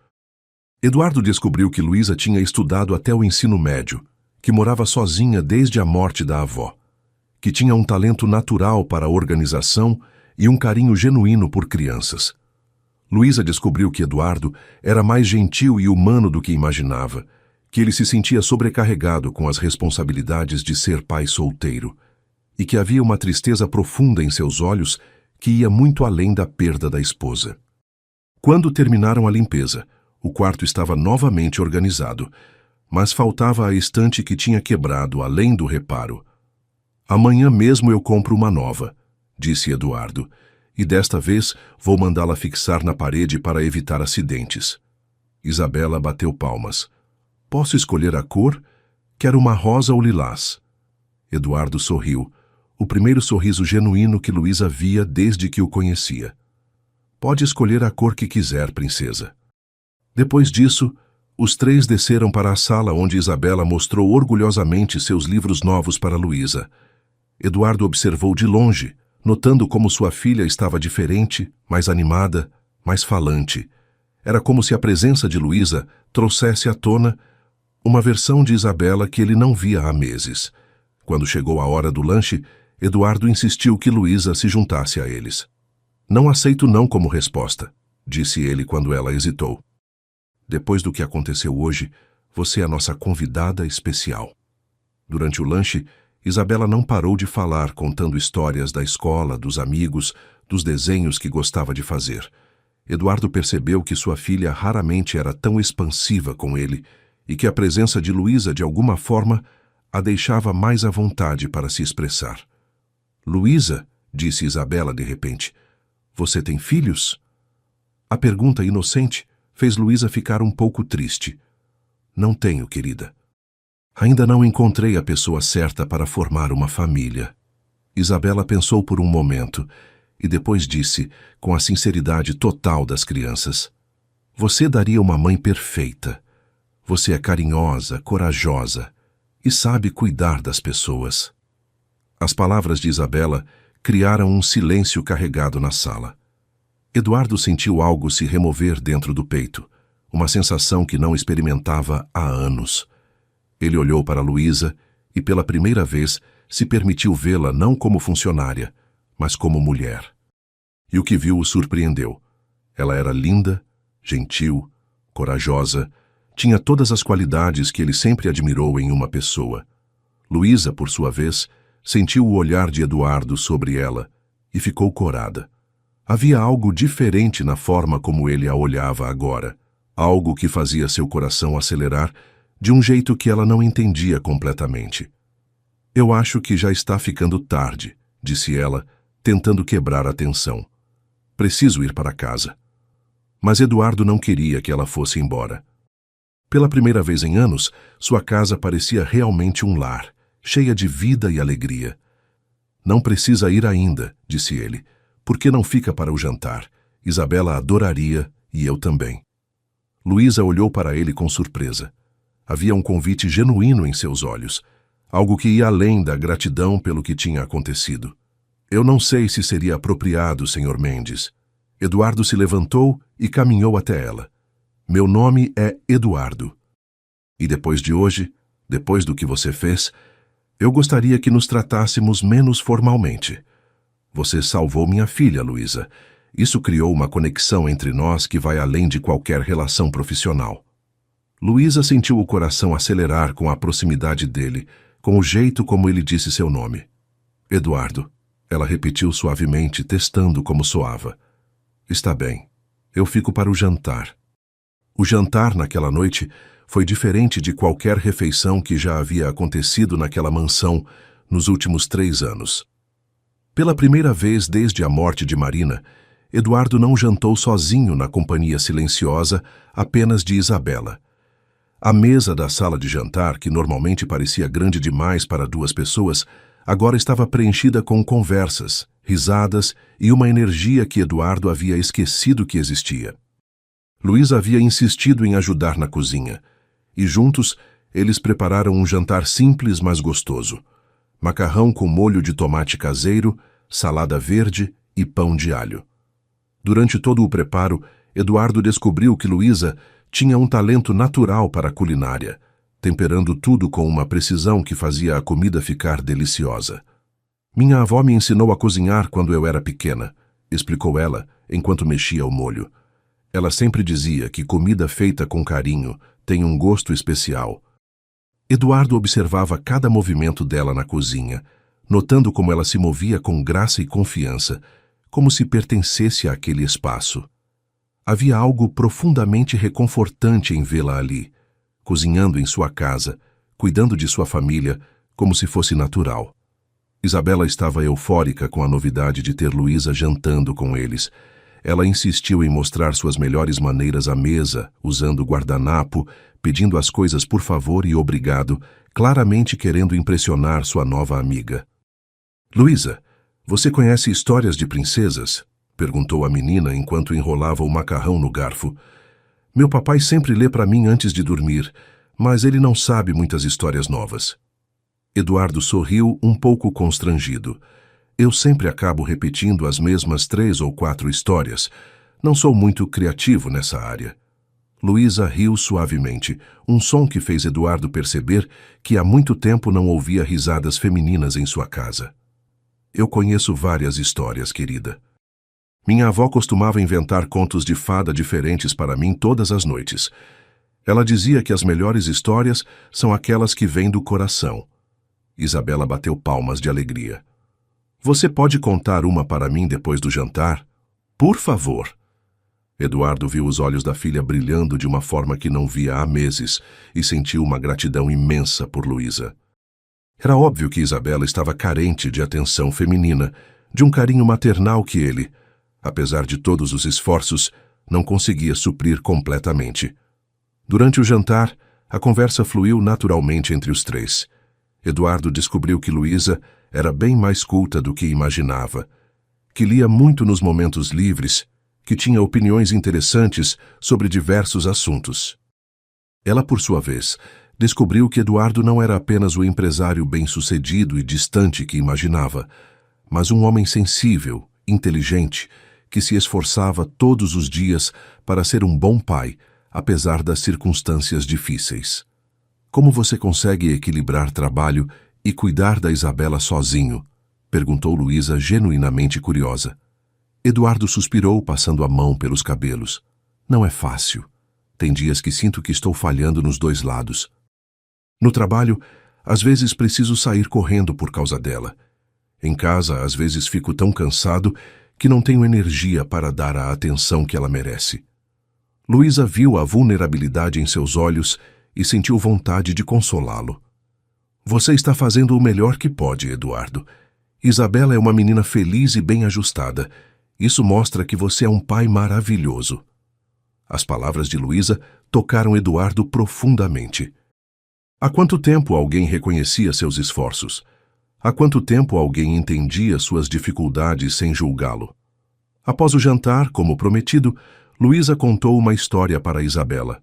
Eduardo descobriu que Luísa tinha estudado até o ensino médio, que morava sozinha desde a morte da avó, que tinha um talento natural para a organização e um carinho genuíno por crianças. Luísa descobriu que Eduardo era mais gentil e humano do que imaginava, que ele se sentia sobrecarregado com as responsabilidades de ser pai solteiro, e que havia uma tristeza profunda em seus olhos que ia muito além da perda da esposa. Quando terminaram a limpeza, o quarto estava novamente organizado, mas faltava a estante que tinha quebrado além do reparo. "Amanhã mesmo eu compro uma nova", disse Eduardo, "e desta vez vou mandá-la fixar na parede para evitar acidentes." Isabela bateu palmas. "Posso escolher a cor? Quero uma rosa ou lilás." Eduardo sorriu, o primeiro sorriso genuíno que Luísa via desde que o conhecia. "Pode escolher a cor que quiser, princesa." Depois disso, os três desceram para a sala onde Isabela mostrou orgulhosamente seus livros novos para Luísa. Eduardo observou de longe, notando como sua filha estava diferente, mais animada, mais falante. Era como se a presença de Luísa trouxesse à tona uma versão de Isabela que ele não via há meses. Quando chegou a hora do lanche, Eduardo insistiu que Luísa se juntasse a eles. "Não aceito não como resposta", disse ele quando ela hesitou. "Depois do que aconteceu hoje, você é a nossa convidada especial." Durante o lanche, Isabela não parou de falar, contando histórias da escola, dos amigos, dos desenhos que gostava de fazer. Eduardo percebeu que sua filha raramente era tão expansiva com ele e que a presença de Luísa, de alguma forma, a deixava mais à vontade para se expressar. "Luísa", disse Isabela de repente, "você tem filhos?" A pergunta inocente fez Luísa ficar um pouco triste. "Não tenho, querida. Ainda não encontrei a pessoa certa para formar uma família." Isabela pensou por um momento e depois disse, com a sinceridade total das crianças, "Você daria uma mãe perfeita. Você é carinhosa, corajosa e sabe cuidar das pessoas." As palavras de Isabela criaram um silêncio carregado na sala. Eduardo sentiu algo se remover dentro do peito, uma sensação que não experimentava há anos. Ele olhou para Luísa e, pela primeira vez, se permitiu vê-la não como funcionária, mas como mulher. E o que viu o surpreendeu. Ela era linda, gentil, corajosa, tinha todas as qualidades que ele sempre admirou em uma pessoa. Luísa, por sua vez, sentiu o olhar de Eduardo sobre ela e ficou corada. Havia algo diferente na forma como ele a olhava agora, algo que fazia seu coração acelerar de um jeito que ela não entendia completamente. "Eu acho que já está ficando tarde", disse ela, tentando quebrar a tensão. "Preciso ir para casa." Mas Eduardo não queria que ela fosse embora. Pela primeira vez em anos, sua casa parecia realmente um lar, cheia de vida e alegria. "Não precisa ir ainda", disse ele. "Por que não fica para o jantar? Isabela adoraria e eu também." Luísa olhou para ele com surpresa. Havia um convite genuíno em seus olhos, algo que ia além da gratidão pelo que tinha acontecido. "Eu não sei se seria apropriado, Sr. Mendes." Eduardo se levantou e caminhou até ela. "Meu nome é Eduardo. E depois de hoje, depois do que você fez, eu gostaria que nos tratássemos menos formalmente. Você salvou minha filha, Luísa. Isso criou uma conexão entre nós que vai além de qualquer relação profissional." Luísa sentiu o coração acelerar com a proximidade dele, com o jeito como ele disse seu nome. "Eduardo", ela repetiu suavemente, testando como soava. "Está bem. Eu fico para o jantar." O jantar naquela noite foi diferente de qualquer refeição que já havia acontecido naquela mansão nos últimos 3 anos. Pela primeira vez desde a morte de Marina, Eduardo não jantou sozinho na companhia silenciosa apenas de Isabela. A mesa da sala de jantar, que normalmente parecia grande demais para 2 pessoas, agora estava preenchida com conversas, risadas e uma energia que Eduardo havia esquecido que existia. Luísa havia insistido em ajudar na cozinha, e juntos eles prepararam um jantar simples, mas gostoso. Macarrão com molho de tomate caseiro, salada verde e pão de alho. Durante todo o preparo, Eduardo descobriu que Luísa tinha um talento natural para a culinária, temperando tudo com uma precisão que fazia a comida ficar deliciosa. Minha avó me ensinou a cozinhar quando eu era pequena, explicou ela, enquanto mexia o molho. Ela sempre dizia que comida feita com carinho tem um gosto especial. Eduardo observava cada movimento dela na cozinha, notando como ela se movia com graça e confiança, como se pertencesse àquele espaço. Havia algo profundamente reconfortante em vê-la ali, cozinhando em sua casa, cuidando de sua família, como se fosse natural. Isabela estava eufórica com a novidade de ter Luísa jantando com eles. Ela insistiu em mostrar suas melhores maneiras à mesa, usando guardanapo, pedindo as coisas por favor e obrigado, claramente querendo impressionar sua nova amiga. Luísa, você conhece histórias de princesas? Perguntou a menina enquanto enrolava o macarrão no garfo. Meu papai sempre lê para mim antes de dormir, mas ele não sabe muitas histórias novas. Eduardo sorriu um pouco constrangido. Eu sempre acabo repetindo as mesmas 3 ou 4 histórias. Não sou muito criativo nessa área. Luísa riu suavemente, um som que fez Eduardo perceber que há muito tempo não ouvia risadas femininas em sua casa. Eu conheço várias histórias, querida. Minha avó costumava inventar contos de fada diferentes para mim todas as noites. Ela dizia que as melhores histórias são aquelas que vêm do coração. Isabela bateu palmas de alegria. Você pode contar uma para mim depois do jantar? Por favor. Eduardo viu os olhos da filha brilhando de uma forma que não via há meses e sentiu uma gratidão imensa por Luísa. Era óbvio que Isabela estava carente de atenção feminina, de um carinho maternal que ele, apesar de todos os esforços, não conseguia suprir completamente. Durante o jantar, a conversa fluiu naturalmente entre os 3. Eduardo descobriu que Luísa era bem mais culta do que imaginava, que lia muito nos momentos livres, que tinha opiniões interessantes sobre diversos assuntos. Ela, por sua vez, descobriu que Eduardo não era apenas o empresário bem-sucedido e distante que imaginava, mas um homem sensível, inteligente, que se esforçava todos os dias para ser um bom pai, apesar das circunstâncias difíceis. Como você consegue equilibrar trabalho e cuidar da Isabela sozinho? Perguntou Luísa, genuinamente curiosa. Eduardo suspirou, passando a mão pelos cabelos. Não é fácil. Tem dias que sinto que estou falhando nos 2 lados. No trabalho, às vezes preciso sair correndo por causa dela. Em casa, às vezes fico tão cansado que não tenho energia para dar a atenção que ela merece. Luísa viu a vulnerabilidade em seus olhos e sentiu vontade de consolá-lo. Você está fazendo o melhor que pode, Eduardo. Isabela é uma menina feliz e bem ajustada. Isso mostra que você é um pai maravilhoso. As palavras de Luísa tocaram Eduardo profundamente. Há quanto tempo alguém reconhecia seus esforços? Há quanto tempo alguém entendia suas dificuldades sem julgá-lo? Após o jantar, como prometido, Luísa contou uma história para Isabela.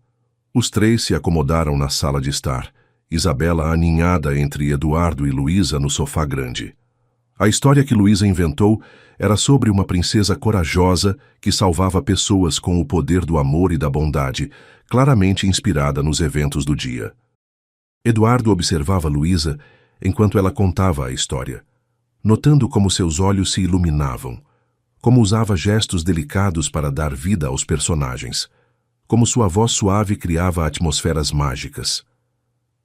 Os 3 se acomodaram na sala de estar, Isabela aninhada entre Eduardo e Luísa no sofá grande. A história que Luísa inventou era sobre uma princesa corajosa que salvava pessoas com o poder do amor e da bondade, claramente inspirada nos eventos do dia. Eduardo observava Luísa enquanto ela contava a história, notando como seus olhos se iluminavam, como usava gestos delicados para dar vida aos personagens, como sua voz suave criava atmosferas mágicas.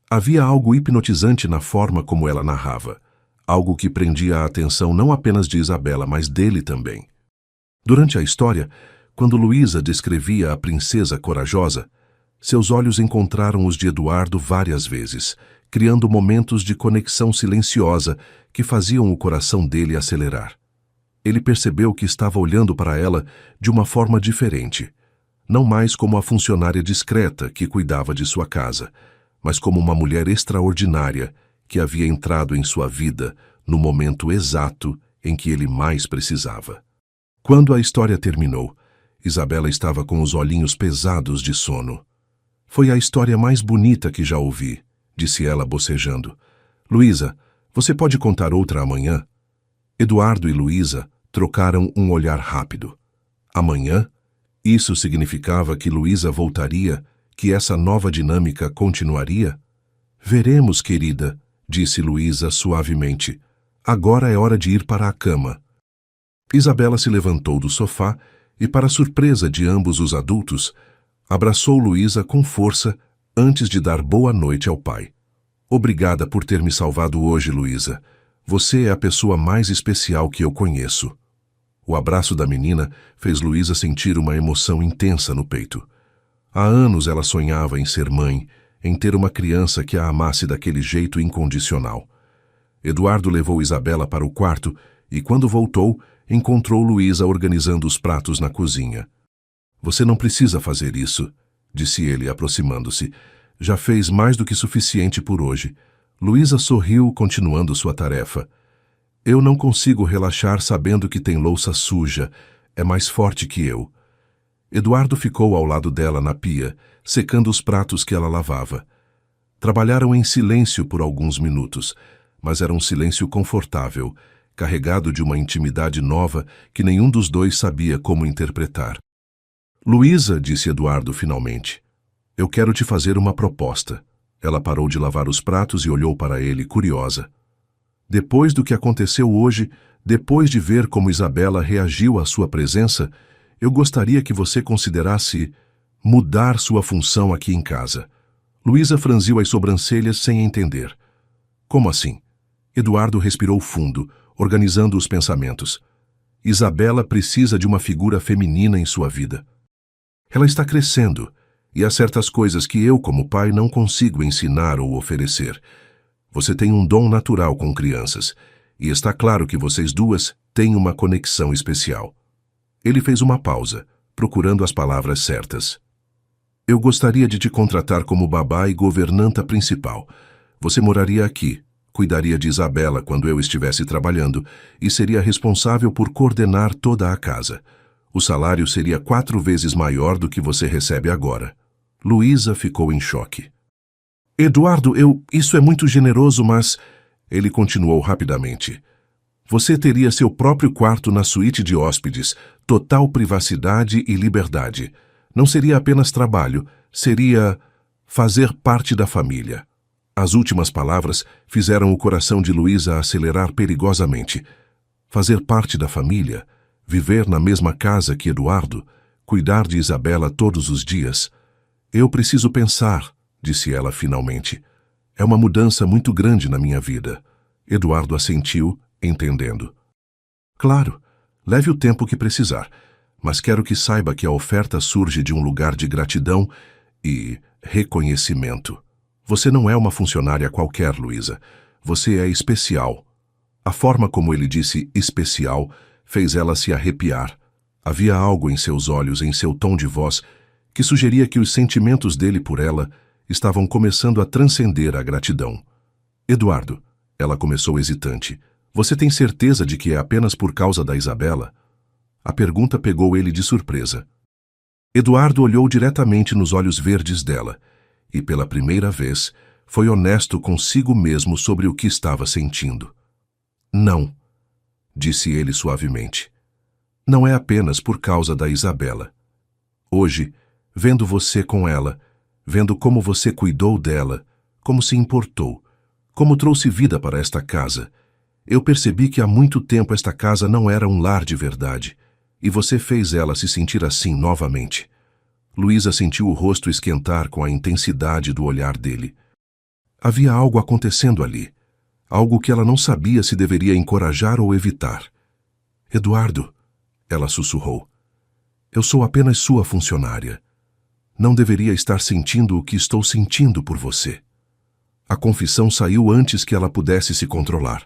Havia algo hipnotizante na forma como ela narrava, algo que prendia a atenção não apenas de Isabela, mas dele também. Durante a história, quando Luísa descrevia a princesa corajosa, seus olhos encontraram os de Eduardo várias vezes, criando momentos de conexão silenciosa que faziam o coração dele acelerar. Ele percebeu que estava olhando para ela de uma forma diferente, não mais como a funcionária discreta que cuidava de sua casa, mas como uma mulher extraordinária que havia entrado em sua vida no momento exato em que ele mais precisava. Quando a história terminou, Isabela estava com os olhinhos pesados de sono. Foi a história mais bonita que já ouvi, disse ela bocejando. Luísa, você pode contar outra amanhã? Eduardo e Luísa trocaram um olhar rápido. Amanhã? Isso significava que Luísa voltaria, que essa nova dinâmica continuaria? Veremos, querida, disse Luísa suavemente. Agora é hora de ir para a cama. Isabela se levantou do sofá e, para surpresa de ambos os adultos, abraçou Luísa com força antes de dar boa noite ao pai. Obrigada por ter me salvado hoje, Luísa. Você é a pessoa mais especial que eu conheço. O abraço da menina fez Luísa sentir uma emoção intensa no peito. Há anos ela sonhava em ser mãe, em ter uma criança que a amasse daquele jeito incondicional. Eduardo levou Isabela para o quarto e, quando voltou, encontrou Luísa organizando os pratos na cozinha. Você não precisa fazer isso, disse ele, aproximando-se. Já fez mais do que suficiente por hoje. Luísa sorriu, continuando sua tarefa. Eu não consigo relaxar sabendo que tem louça suja. É mais forte que eu. Eduardo ficou ao lado dela na pia, secando os pratos que ela lavava. Trabalharam em silêncio por alguns minutos, mas era um silêncio confortável, carregado de uma intimidade nova que nenhum dos dois sabia como interpretar. Luísa, disse Eduardo finalmente, eu quero te fazer uma proposta. Ela parou de lavar os pratos e olhou para ele, curiosa. Depois do que aconteceu hoje, depois de ver como Isabela reagiu à sua presença, eu gostaria que você considerasse mudar sua função aqui em casa. Luísa franziu as sobrancelhas sem entender. Como assim? Eduardo respirou fundo, organizando os pensamentos. Isabela precisa de uma figura feminina em sua vida. Ela está crescendo, e há certas coisas que eu, como pai, não consigo ensinar ou oferecer. Você tem um dom natural com crianças, e está claro que vocês duas têm uma conexão especial. Ele fez uma pausa, procurando as palavras certas. Eu gostaria de te contratar como babá e governanta principal. Você moraria aqui, cuidaria de Isabela quando eu estivesse trabalhando e seria responsável por coordenar toda a casa. O salário seria 4 vezes maior do que você recebe agora. Luísa ficou em choque. Eduardo, isso é muito generoso, mas... Ele continuou rapidamente. Você teria seu próprio quarto na suíte de hóspedes, total privacidade e liberdade. Não seria apenas trabalho, seria fazer parte da família. As últimas palavras fizeram o coração de Luísa acelerar perigosamente. Fazer parte da família, viver na mesma casa que Eduardo, cuidar de Isabela todos os dias. Eu preciso pensar, disse ela finalmente. É uma mudança muito grande na minha vida. Eduardo assentiu, entendendo. Claro, leve o tempo que precisar, mas quero que saiba que a oferta surge de um lugar de gratidão e reconhecimento. Você não é uma funcionária qualquer, Luísa. Você é especial. A forma como ele disse especial fez ela se arrepiar. Havia algo em seus olhos, em seu tom de voz, que sugeria que os sentimentos dele por ela estavam começando a transcender a gratidão. Eduardo, ela começou hesitante, você tem certeza de que é apenas por causa da Isabela? A pergunta pegou ele de surpresa. Eduardo olhou diretamente nos olhos verdes dela e, pela primeira vez, foi honesto consigo mesmo sobre o que estava sentindo. Não, disse ele suavemente. Não é apenas por causa da Isabela. Hoje, vendo você com ela, vendo como você cuidou dela, como se importou, como trouxe vida para esta casa, eu percebi que há muito tempo esta casa não era um lar de verdade, e você fez ela se sentir assim novamente. Luísa sentiu o rosto esquentar com a intensidade do olhar dele. Havia algo acontecendo ali, algo que ela não sabia se deveria encorajar ou evitar. Eduardo, ela sussurrou, eu sou apenas sua funcionária. Não deveria estar sentindo o que estou sentindo por você. A confissão saiu antes que ela pudesse se controlar.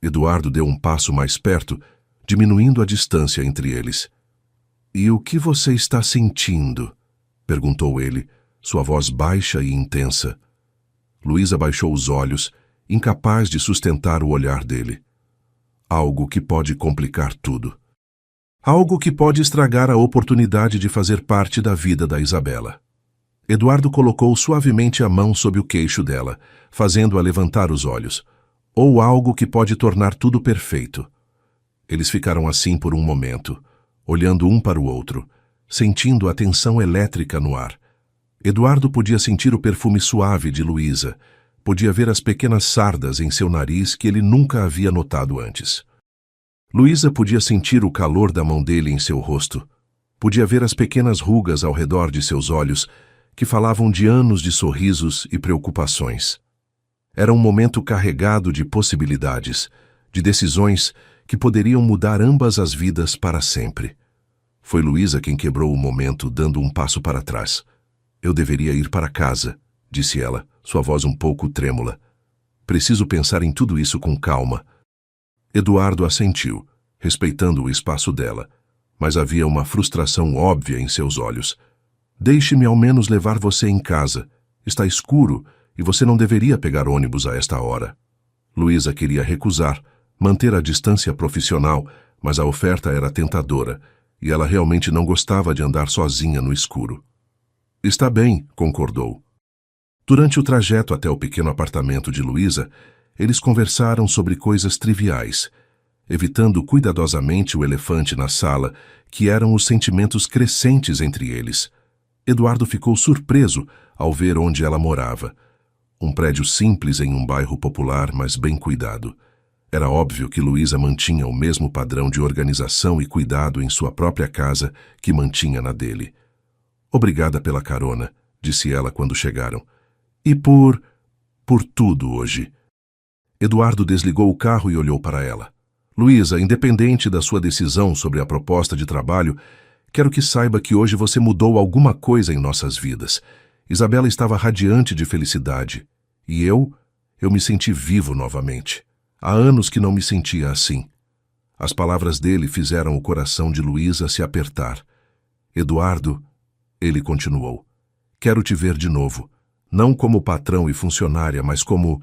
Eduardo deu um passo mais perto, diminuindo a distância entre eles. E o que você está sentindo? Perguntou ele, sua voz baixa e intensa. Luísa baixou os olhos, incapaz de sustentar o olhar dele. Algo que pode complicar tudo. Algo que pode estragar a oportunidade de fazer parte da vida da Isabela. Eduardo colocou suavemente a mão sob o queixo dela, fazendo-a levantar os olhos. Ou algo que pode tornar tudo perfeito. Eles ficaram assim por um momento, olhando um para o outro, sentindo a tensão elétrica no ar. Eduardo podia sentir o perfume suave de Luísa, podia ver as pequenas sardas em seu nariz que ele nunca havia notado antes. Luísa podia sentir o calor da mão dele em seu rosto, podia ver as pequenas rugas ao redor de seus olhos, que falavam de anos de sorrisos e preocupações. Era um momento carregado de possibilidades, de decisões que poderiam mudar ambas as vidas para sempre. Foi Luísa quem quebrou o momento, dando um passo para trás. Eu deveria ir para casa, disse ela, sua voz um pouco trêmula. Preciso pensar em tudo isso com calma. Eduardo assentiu, respeitando o espaço dela, mas havia uma frustração óbvia em seus olhos. Deixe-me ao menos levar você em casa. Está escuro e você não deveria pegar ônibus a esta hora. Luísa queria recusar, manter a distância profissional, mas a oferta era tentadora, e ela realmente não gostava de andar sozinha no escuro. Está bem, concordou. Durante o trajeto até o pequeno apartamento de Luísa, eles conversaram sobre coisas triviais, evitando cuidadosamente o elefante na sala, que eram os sentimentos crescentes entre eles. Eduardo ficou surpreso ao ver onde ela morava. Um prédio simples em um bairro popular, mas bem cuidado. Era óbvio que Luísa mantinha o mesmo padrão de organização e cuidado em sua própria casa que mantinha na dele. Obrigada pela carona, disse ela quando chegaram. E por tudo hoje. Eduardo desligou o carro e olhou para ela. Luísa, independente da sua decisão sobre a proposta de trabalho, quero que saiba que hoje você mudou alguma coisa em nossas vidas. Isabela estava radiante de felicidade. E eu me senti vivo novamente. Há anos que não me sentia assim. As palavras dele fizeram o coração de Luísa se apertar. Eduardo, ele continuou, quero te ver de novo. Não como patrão e funcionária, mas como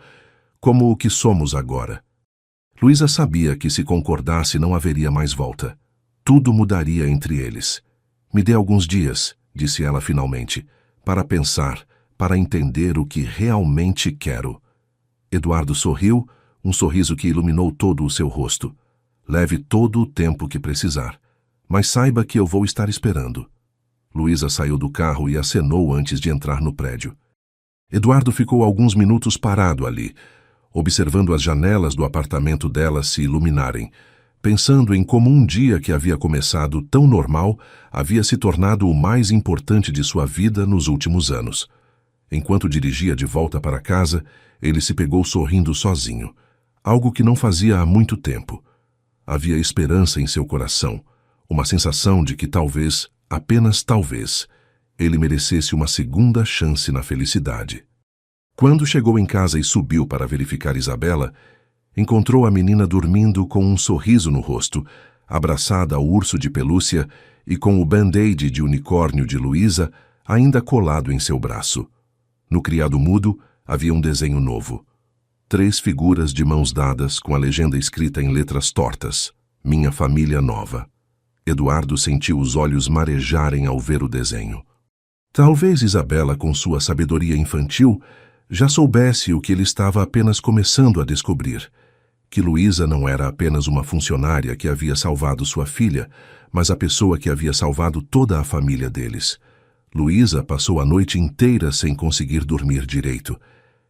o que somos agora. Luísa sabia que se concordasse não haveria mais volta. Tudo mudaria entre eles. Me dê alguns dias, disse ela finalmente, para pensar, para entender o que realmente quero. Eduardo sorriu, um sorriso que iluminou todo o seu rosto. Leve todo o tempo que precisar, mas saiba que eu vou estar esperando. Luísa saiu do carro e acenou antes de entrar no prédio. Eduardo ficou alguns minutos parado ali, observando as janelas do apartamento dela se iluminarem, pensando em como um dia que havia começado tão normal havia se tornado o mais importante de sua vida nos últimos anos. Enquanto dirigia de volta para casa, ele se pegou sorrindo sozinho, algo que não fazia há muito tempo. Havia esperança em seu coração, uma sensação de que talvez, apenas talvez, ele merecesse uma segunda chance na felicidade. Quando chegou em casa e subiu para verificar Isabela, encontrou a menina dormindo com um sorriso no rosto, abraçada ao urso de pelúcia e com o band-aid de unicórnio de Luísa ainda colado em seu braço. No criado mudo havia um desenho novo. 3 figuras de mãos dadas com a legenda escrita em letras tortas. Minha família nova. Eduardo sentiu os olhos marejarem ao ver o desenho. Talvez Isabela, com sua sabedoria infantil, já soubesse o que ele estava apenas começando a descobrir. Que Luísa não era apenas uma funcionária que havia salvado sua filha, mas a pessoa que havia salvado toda a família deles. Luísa passou a noite inteira sem conseguir dormir direito,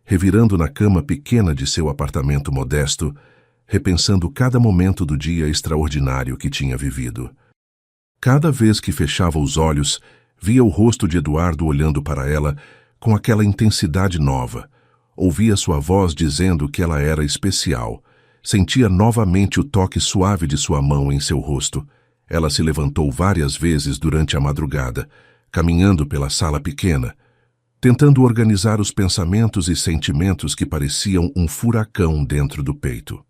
revirando na cama pequena de seu apartamento modesto, repensando cada momento do dia extraordinário que tinha vivido. Cada vez que fechava os olhos, via o rosto de Eduardo olhando para ela com aquela intensidade nova. Ouvia sua voz dizendo que ela era especial. Sentia novamente o toque suave de sua mão em seu rosto. Ela se levantou várias vezes durante a madrugada, caminhando pela sala pequena, tentando organizar os pensamentos e sentimentos que pareciam um furacão dentro do peito.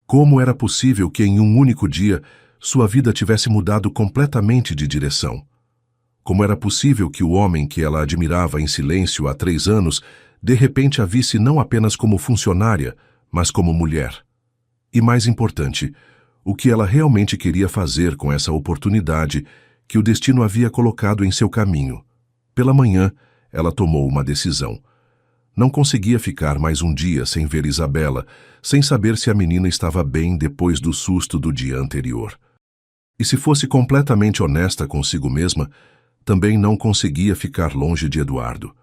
Como era possível que em um único dia sua vida tivesse mudado completamente de direção? Como era possível que o homem que ela admirava em silêncio há 3 anos, de repente a visse não apenas como funcionária, mas como mulher? E mais importante, o que ela realmente queria fazer com essa oportunidade que o destino havia colocado em seu caminho. Pela manhã, ela tomou uma decisão. Não conseguia ficar mais um dia sem ver Isabela, sem saber se a menina estava bem depois do susto do dia anterior. E se fosse completamente honesta consigo mesma, também não conseguia ficar longe de Eduardo.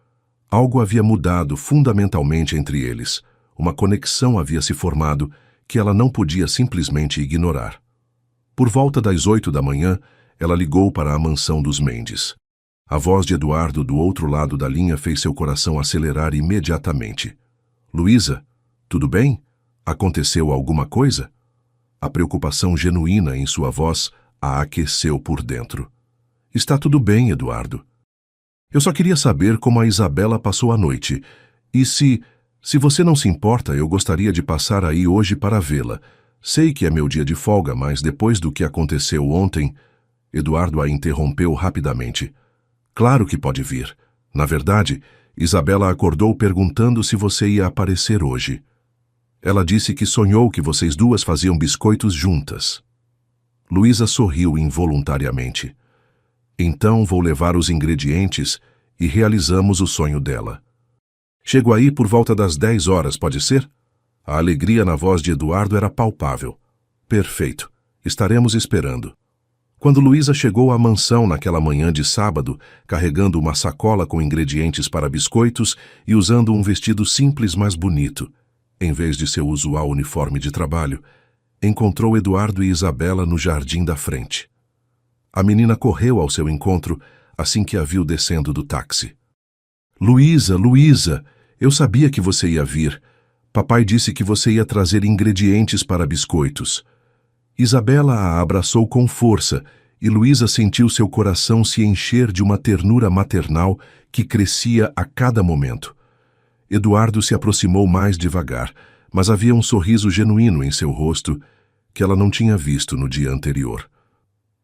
Algo havia mudado fundamentalmente entre eles. Uma conexão havia se formado que ela não podia simplesmente ignorar. Por volta das 8 da manhã, ela ligou para a mansão dos Mendes. A voz de Eduardo do outro lado da linha fez seu coração acelerar imediatamente. Luísa, tudo bem? Aconteceu alguma coisa? A preocupação genuína em sua voz a aqueceu por dentro. Está tudo bem, Eduardo. Eu só queria saber como a Isabela passou a noite. E se você não se importa, eu gostaria de passar aí hoje para vê-la. Sei que é meu dia de folga, mas depois do que aconteceu ontem... Eduardo a interrompeu rapidamente. Claro que pode vir. Na verdade, Isabela acordou perguntando se você ia aparecer hoje. Ela disse que sonhou que vocês duas faziam biscoitos juntas. Luísa sorriu involuntariamente. Então vou levar os ingredientes e realizamos o sonho dela. Chego aí por volta das 10 horas, pode ser? A alegria na voz de Eduardo era palpável. Perfeito. Estaremos esperando. Quando Luísa chegou à mansão naquela manhã de sábado, carregando uma sacola com ingredientes para biscoitos e usando um vestido simples mas bonito, em vez de seu usual uniforme de trabalho, encontrou Eduardo e Isabela no jardim da frente. A menina correu ao seu encontro assim que a viu descendo do táxi. Luísa, Luísa, eu sabia que você ia vir. Papai disse que você ia trazer ingredientes para biscoitos. Isabela a abraçou com força e Luísa sentiu seu coração se encher de uma ternura maternal que crescia a cada momento. Eduardo se aproximou mais devagar, mas havia um sorriso genuíno em seu rosto que ela não tinha visto no dia anterior.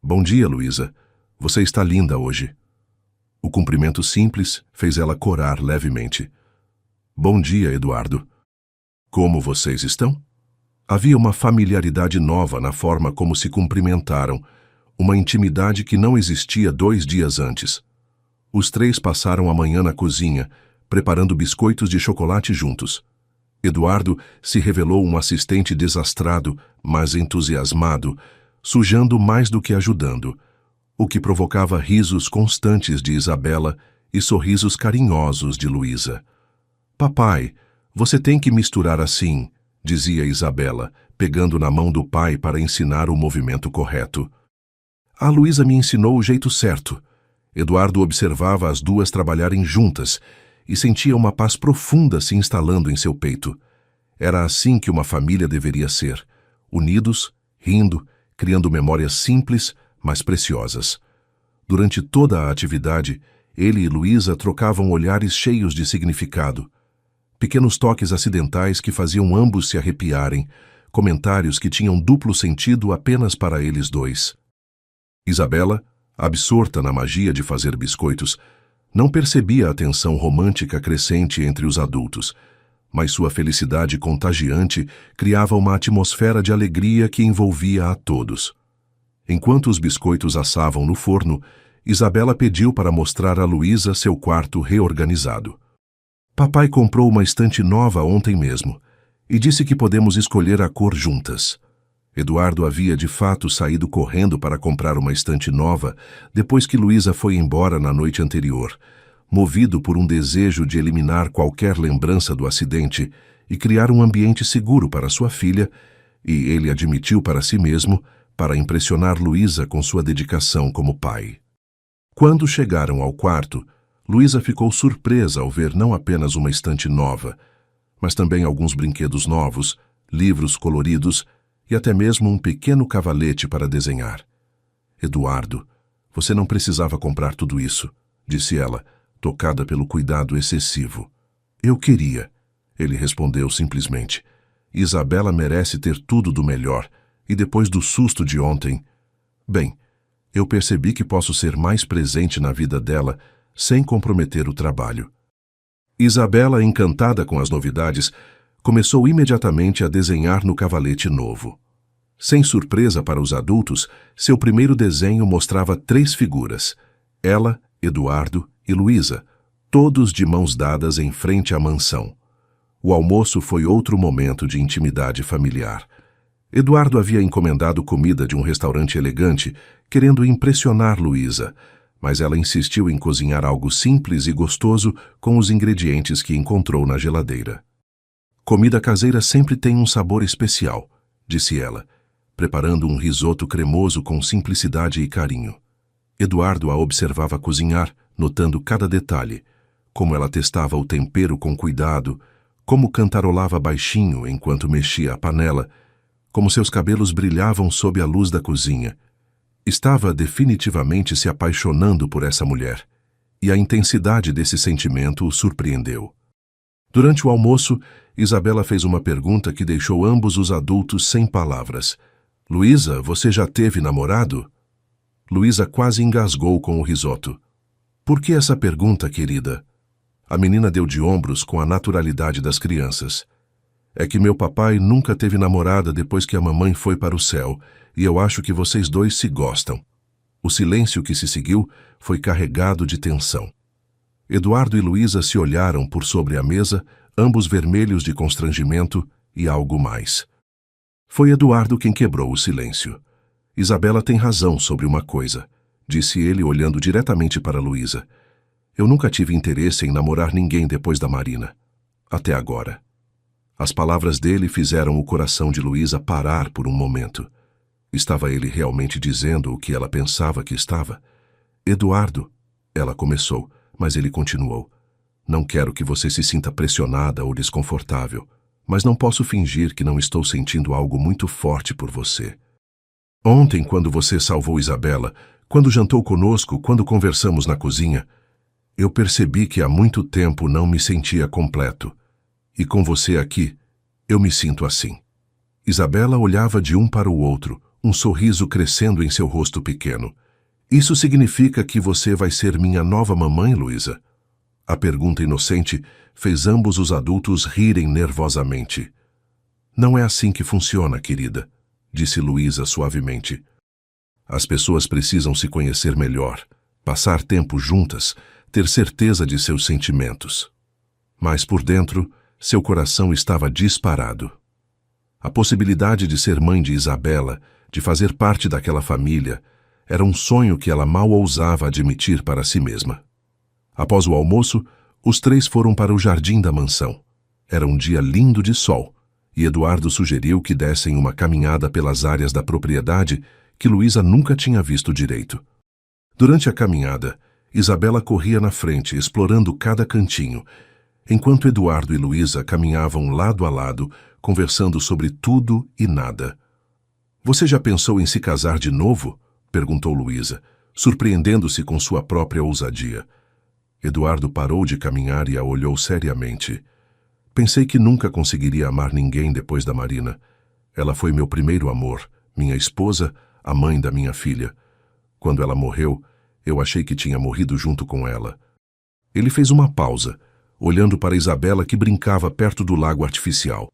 Bom dia, Luísa. Você está linda hoje. O cumprimento simples fez ela corar levemente. Bom dia, Eduardo. Como vocês estão? Havia uma familiaridade nova na forma como se cumprimentaram, uma intimidade que não existia 2 dias antes. Os três passaram a manhã na cozinha, preparando biscoitos de chocolate juntos. Eduardo se revelou um assistente desastrado, mas entusiasmado, sujando mais do que ajudando, o que provocava risos constantes de Isabela e sorrisos carinhosos de Luísa. Papai, você tem que misturar assim, dizia Isabela, pegando na mão do pai para ensinar o movimento correto. A Luísa me ensinou o jeito certo. Eduardo observava as duas trabalharem juntas e sentia uma paz profunda se instalando em seu peito. Era assim que uma família deveria ser, unidos, rindo, criando memórias simples, mas preciosas. Durante toda a atividade, ele e Luísa trocavam olhares cheios de significado. Pequenos toques acidentais que faziam ambos se arrepiarem, comentários que tinham duplo sentido apenas para eles dois. Isabela, absorta na magia de fazer biscoitos, não percebia a tensão romântica crescente entre os adultos, mas sua felicidade contagiante criava uma atmosfera de alegria que envolvia a todos. Enquanto os biscoitos assavam no forno, Isabela pediu para mostrar a Luísa seu quarto reorganizado. Papai comprou uma estante nova ontem mesmo e disse que podemos escolher a cor juntas. Eduardo havia de fato saído correndo para comprar uma estante nova depois que Luísa foi embora na noite anterior, movido por um desejo de eliminar qualquer lembrança do acidente e criar um ambiente seguro para sua filha, e ele admitiu para si mesmo, para impressionar Luísa com sua dedicação como pai. Quando chegaram ao quarto, Luísa ficou surpresa ao ver não apenas uma estante nova, mas também alguns brinquedos novos, livros coloridos e até mesmo um pequeno cavalete para desenhar. Eduardo, você não precisava comprar tudo isso, disse ela, tocada pelo cuidado excessivo. Eu queria, ele respondeu simplesmente. Isabela merece ter tudo do melhor, e depois do susto de ontem... Bem, eu percebi que posso ser mais presente na vida dela sem comprometer o trabalho. Isabela, encantada com as novidades, começou imediatamente a desenhar no cavalete novo. Sem surpresa para os adultos, seu primeiro desenho mostrava 3 figuras, ela, Eduardo e Luísa, todos de mãos dadas em frente à mansão. O almoço foi outro momento de intimidade familiar. Eduardo havia encomendado comida de um restaurante elegante, querendo impressionar Luísa, mas ela insistiu em cozinhar algo simples e gostoso com os ingredientes que encontrou na geladeira. Comida caseira sempre tem um sabor especial, disse ela, preparando um risoto cremoso com simplicidade e carinho. Eduardo a observava cozinhar, notando cada detalhe, como ela testava o tempero com cuidado, como cantarolava baixinho enquanto mexia a panela, como seus cabelos brilhavam sob a luz da cozinha. Estava definitivamente se apaixonando por essa mulher, e a intensidade desse sentimento o surpreendeu. Durante o almoço, Isabela fez uma pergunta que deixou ambos os adultos sem palavras. Luísa, você já teve namorado? Luísa quase engasgou com o risoto. Por que essa pergunta, querida? A menina deu de ombros com a naturalidade das crianças. É que meu papai nunca teve namorada depois que a mamãe foi para o céu, e eu acho que vocês dois se gostam. O silêncio que se seguiu foi carregado de tensão. Eduardo e Luísa se olharam por sobre a mesa, ambos vermelhos de constrangimento e algo mais. Foi Eduardo quem quebrou o silêncio. Isabela tem razão sobre uma coisa, disse ele olhando diretamente para Luísa. Eu nunca tive interesse em namorar ninguém depois da Marina. Até agora. As palavras dele fizeram o coração de Luísa parar por um momento. Estava ele realmente dizendo o que ela pensava que estava? Eduardo, ela começou, mas ele continuou. Não quero que você se sinta pressionada ou desconfortável, mas não posso fingir que não estou sentindo algo muito forte por você. Ontem, quando você salvou Isabela, quando jantou conosco, quando conversamos na cozinha, eu percebi que há muito tempo não me sentia completo. E com você aqui, eu me sinto assim. Isabela olhava de um para o outro, um sorriso crescendo em seu rosto pequeno. Isso significa que você vai ser minha nova mamãe, Luísa? A pergunta inocente fez ambos os adultos rirem nervosamente. Não é assim que funciona, querida, disse Luísa suavemente. As pessoas precisam se conhecer melhor, passar tempo juntas, ter certeza de seus sentimentos. Mas por dentro, seu coração estava disparado. A possibilidade de ser mãe de Isabela, de fazer parte daquela família, era um sonho que ela mal ousava admitir para si mesma. Após o almoço, os três foram para o jardim da mansão. Era um dia lindo de sol, e Eduardo sugeriu que dessem uma caminhada pelas áreas da propriedade que Luísa nunca tinha visto direito. Durante a caminhada, Isabela corria na frente, explorando cada cantinho, enquanto Eduardo e Luísa caminhavam lado a lado, conversando sobre tudo e nada. Você já pensou em se casar de novo? Perguntou Luísa, surpreendendo-se com sua própria ousadia. Eduardo parou de caminhar e a olhou seriamente. Pensei que nunca conseguiria amar ninguém depois da Marina. Ela foi meu primeiro amor, minha esposa, a mãe da minha filha. Quando ela morreu, eu achei que tinha morrido junto com ela. Ele fez uma pausa, olhando para Isabela que brincava perto do lago artificial.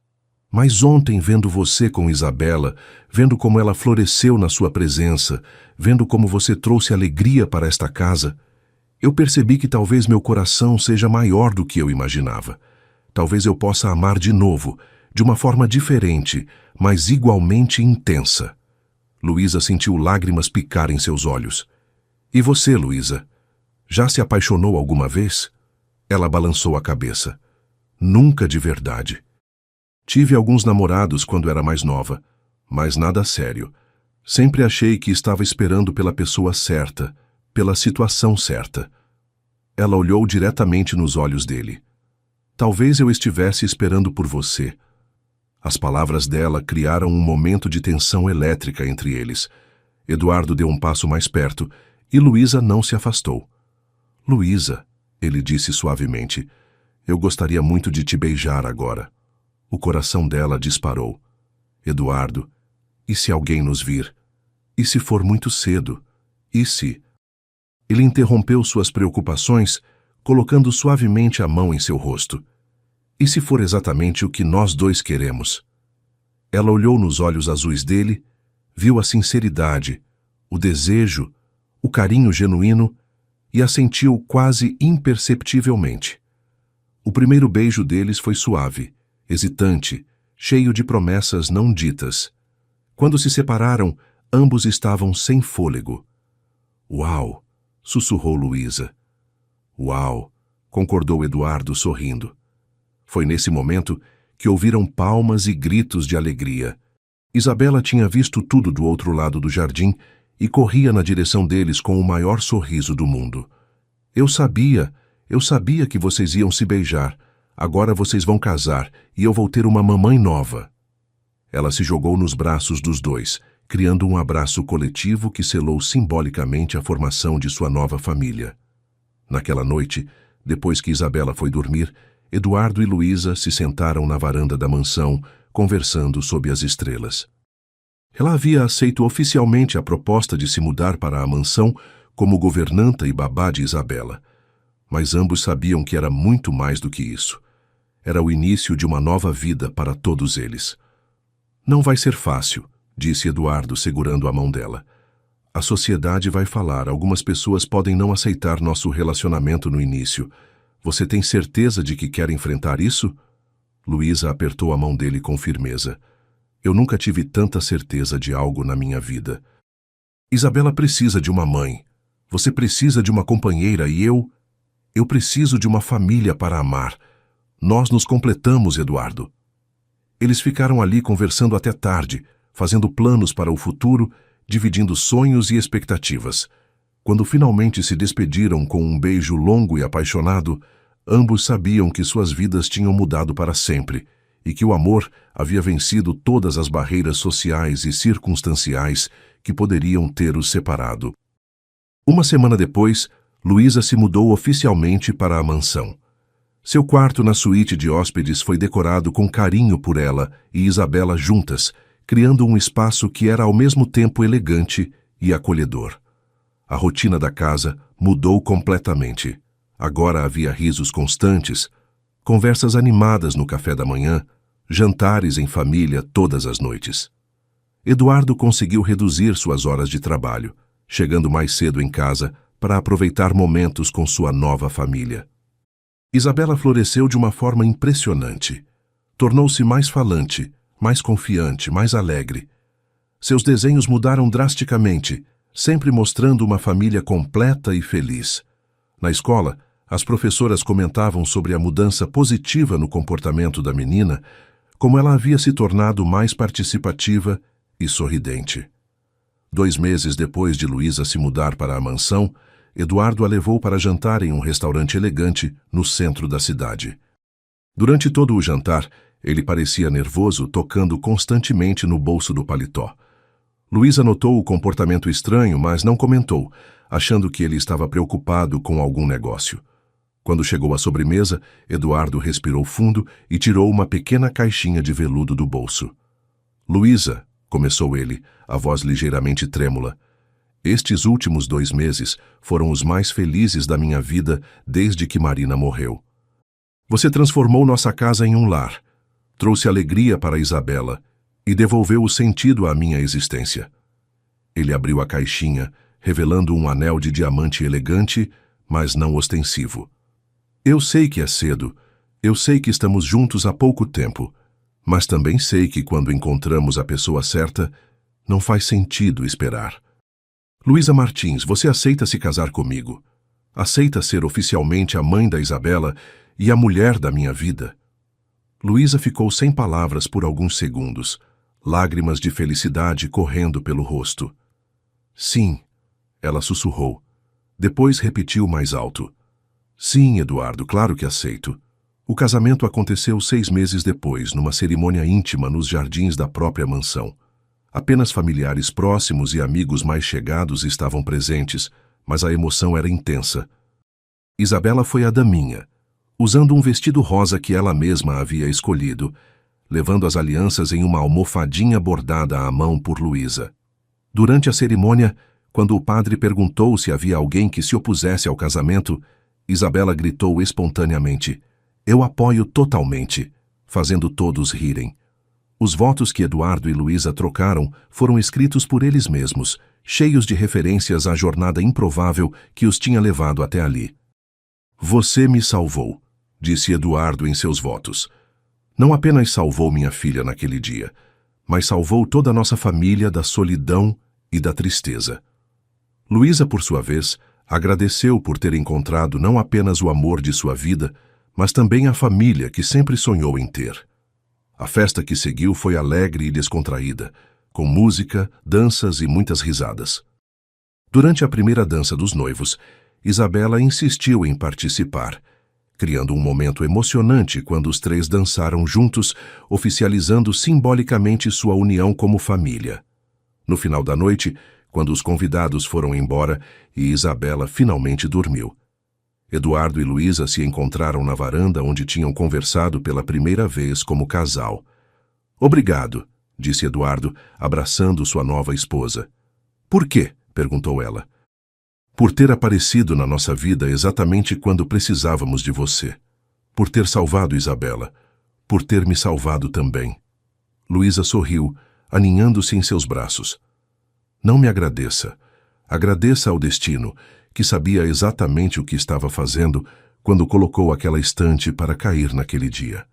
Mas ontem, vendo você com Isabela, vendo como ela floresceu na sua presença, vendo como você trouxe alegria para esta casa, eu percebi que talvez meu coração seja maior do que eu imaginava. Talvez eu possa amar de novo, de uma forma diferente, mas igualmente intensa. Luísa sentiu lágrimas picar em seus olhos. E você, Luísa? Já se apaixonou alguma vez? Ela balançou a cabeça. Nunca de verdade. Tive alguns namorados quando era mais nova, mas nada sério. Sempre achei que estava esperando pela pessoa certa, pela situação certa. Ela olhou diretamente nos olhos dele. Talvez eu estivesse esperando por você. As palavras dela criaram um momento de tensão elétrica entre eles. Eduardo deu um passo mais perto e Luísa não se afastou. Luísa, ele disse suavemente, eu gostaria muito de te beijar agora. O coração dela disparou. Eduardo, e se alguém nos vir? E se for muito cedo? E se... Ele interrompeu suas preocupações, colocando suavemente a mão em seu rosto. E se for exatamente o que nós dois queremos? Ela olhou nos olhos azuis dele, viu a sinceridade, o desejo, o carinho genuíno e a sentiu quase imperceptivelmente. O primeiro beijo deles foi suave, hesitante, cheio de promessas não ditas. Quando se separaram, ambos estavam sem fôlego. Uau! Sussurrou Luísa. Uau! Concordou Eduardo sorrindo. Foi nesse momento que ouviram palmas e gritos de alegria. Isabela tinha visto tudo do outro lado do jardim e corria na direção deles com o maior sorriso do mundo. Eu sabia que vocês iam se beijar. Agora vocês vão casar e eu vou ter uma mamãe nova. Ela se jogou nos braços dos dois, criando um abraço coletivo que selou simbolicamente a formação de sua nova família. Naquela noite, depois que Isabela foi dormir, Eduardo e Luísa se sentaram na varanda da mansão, conversando sob as estrelas. Ela havia aceito oficialmente a proposta de se mudar para a mansão como governanta e babá de Isabela. Mas ambos sabiam que era muito mais do que isso. Era o início de uma nova vida para todos eles. Não vai ser fácil, disse Eduardo segurando a mão dela. A sociedade vai falar, algumas pessoas podem não aceitar nosso relacionamento no início. Você tem certeza de que quer enfrentar isso? Luísa apertou a mão dele com firmeza. Eu nunca tive tanta certeza de algo na minha vida. Isabela precisa de uma mãe. Você precisa de uma companheira e eu preciso de uma família para amar. Nós nos completamos, Eduardo. Eles ficaram ali conversando até tarde, fazendo planos para o futuro, dividindo sonhos e expectativas. Quando finalmente se despediram com um beijo longo e apaixonado, ambos sabiam que suas vidas tinham mudado para sempre e que o amor havia vencido todas as barreiras sociais e circunstanciais que poderiam ter os separado. Uma semana depois, Luísa se mudou oficialmente para a mansão. Seu quarto na suíte de hóspedes foi decorado com carinho por ela e Isabela juntas, criando um espaço que era ao mesmo tempo elegante e acolhedor. A rotina da casa mudou completamente. Agora havia risos constantes, conversas animadas no café da manhã, jantares em família todas as noites. Eduardo conseguiu reduzir suas horas de trabalho, chegando mais cedo em casa para aproveitar momentos com sua nova família. Isabela floresceu de uma forma impressionante. Tornou-se mais falante, mais confiante, mais alegre. Seus desenhos mudaram drasticamente, sempre mostrando uma família completa e feliz. Na escola, as professoras comentavam sobre a mudança positiva no comportamento da menina, como ela havia se tornado mais participativa e sorridente. 2 meses depois de Luísa se mudar para a mansão, Eduardo a levou para jantar em um restaurante elegante no centro da cidade. Durante todo o jantar, ele parecia nervoso, tocando constantemente no bolso do paletó. Luísa notou o comportamento estranho, mas não comentou, achando que ele estava preocupado com algum negócio. Quando chegou à sobremesa, Eduardo respirou fundo e tirou uma pequena caixinha de veludo do bolso. Luísa, começou ele, a voz ligeiramente trêmula. Estes últimos 2 meses foram os mais felizes da minha vida desde que Marina morreu. Você transformou nossa casa em um lar, trouxe alegria para Isabela e devolveu o sentido à minha existência. Ele abriu a caixinha, revelando um anel de diamante elegante, mas não ostensivo. Eu sei que é cedo, eu sei que estamos juntos há pouco tempo, mas também sei que quando encontramos a pessoa certa, não faz sentido esperar. Luísa Martins, você aceita se casar comigo? Aceita ser oficialmente a mãe da Isabela e a mulher da minha vida? Luísa ficou sem palavras por alguns segundos, lágrimas de felicidade correndo pelo rosto. Sim, ela sussurrou. Depois repetiu mais alto. Sim, Eduardo, claro que aceito. O casamento aconteceu 6 meses depois, numa cerimônia íntima nos jardins da própria mansão. Apenas familiares próximos e amigos mais chegados estavam presentes, mas a emoção era intensa. Isabela foi a daminha, usando um vestido rosa que ela mesma havia escolhido, levando as alianças em uma almofadinha bordada à mão por Luísa. Durante a cerimônia, quando o padre perguntou se havia alguém que se opusesse ao casamento, Isabela gritou espontaneamente, eu apoio totalmente, fazendo todos rirem. Os votos que Eduardo e Luísa trocaram foram escritos por eles mesmos, cheios de referências à jornada improvável que os tinha levado até ali. Você me salvou, disse Eduardo em seus votos. Não apenas salvou minha filha naquele dia, mas salvou toda a nossa família da solidão e da tristeza. Luísa, por sua vez, agradeceu por ter encontrado não apenas o amor de sua vida, mas também a família que sempre sonhou em ter. A festa que seguiu foi alegre e descontraída, com música, danças e muitas risadas. Durante a primeira dança dos noivos, Isabela insistiu em participar, criando um momento emocionante quando os três dançaram juntos, oficializando simbolicamente sua união como família. No final da noite, quando os convidados foram embora e Isabela finalmente dormiu, Eduardo e Luísa se encontraram na varanda onde tinham conversado pela primeira vez como casal. "Obrigado", disse Eduardo, abraçando sua nova esposa. "Por quê?", perguntou ela. "Por ter aparecido na nossa vida exatamente quando precisávamos de você. Por ter salvado Isabela. Por ter me salvado também." Luísa sorriu, aninhando-se em seus braços. "Não me agradeça. Agradeça ao destino, que sabia exatamente o que estava fazendo quando colocou aquela estante para cair naquele dia."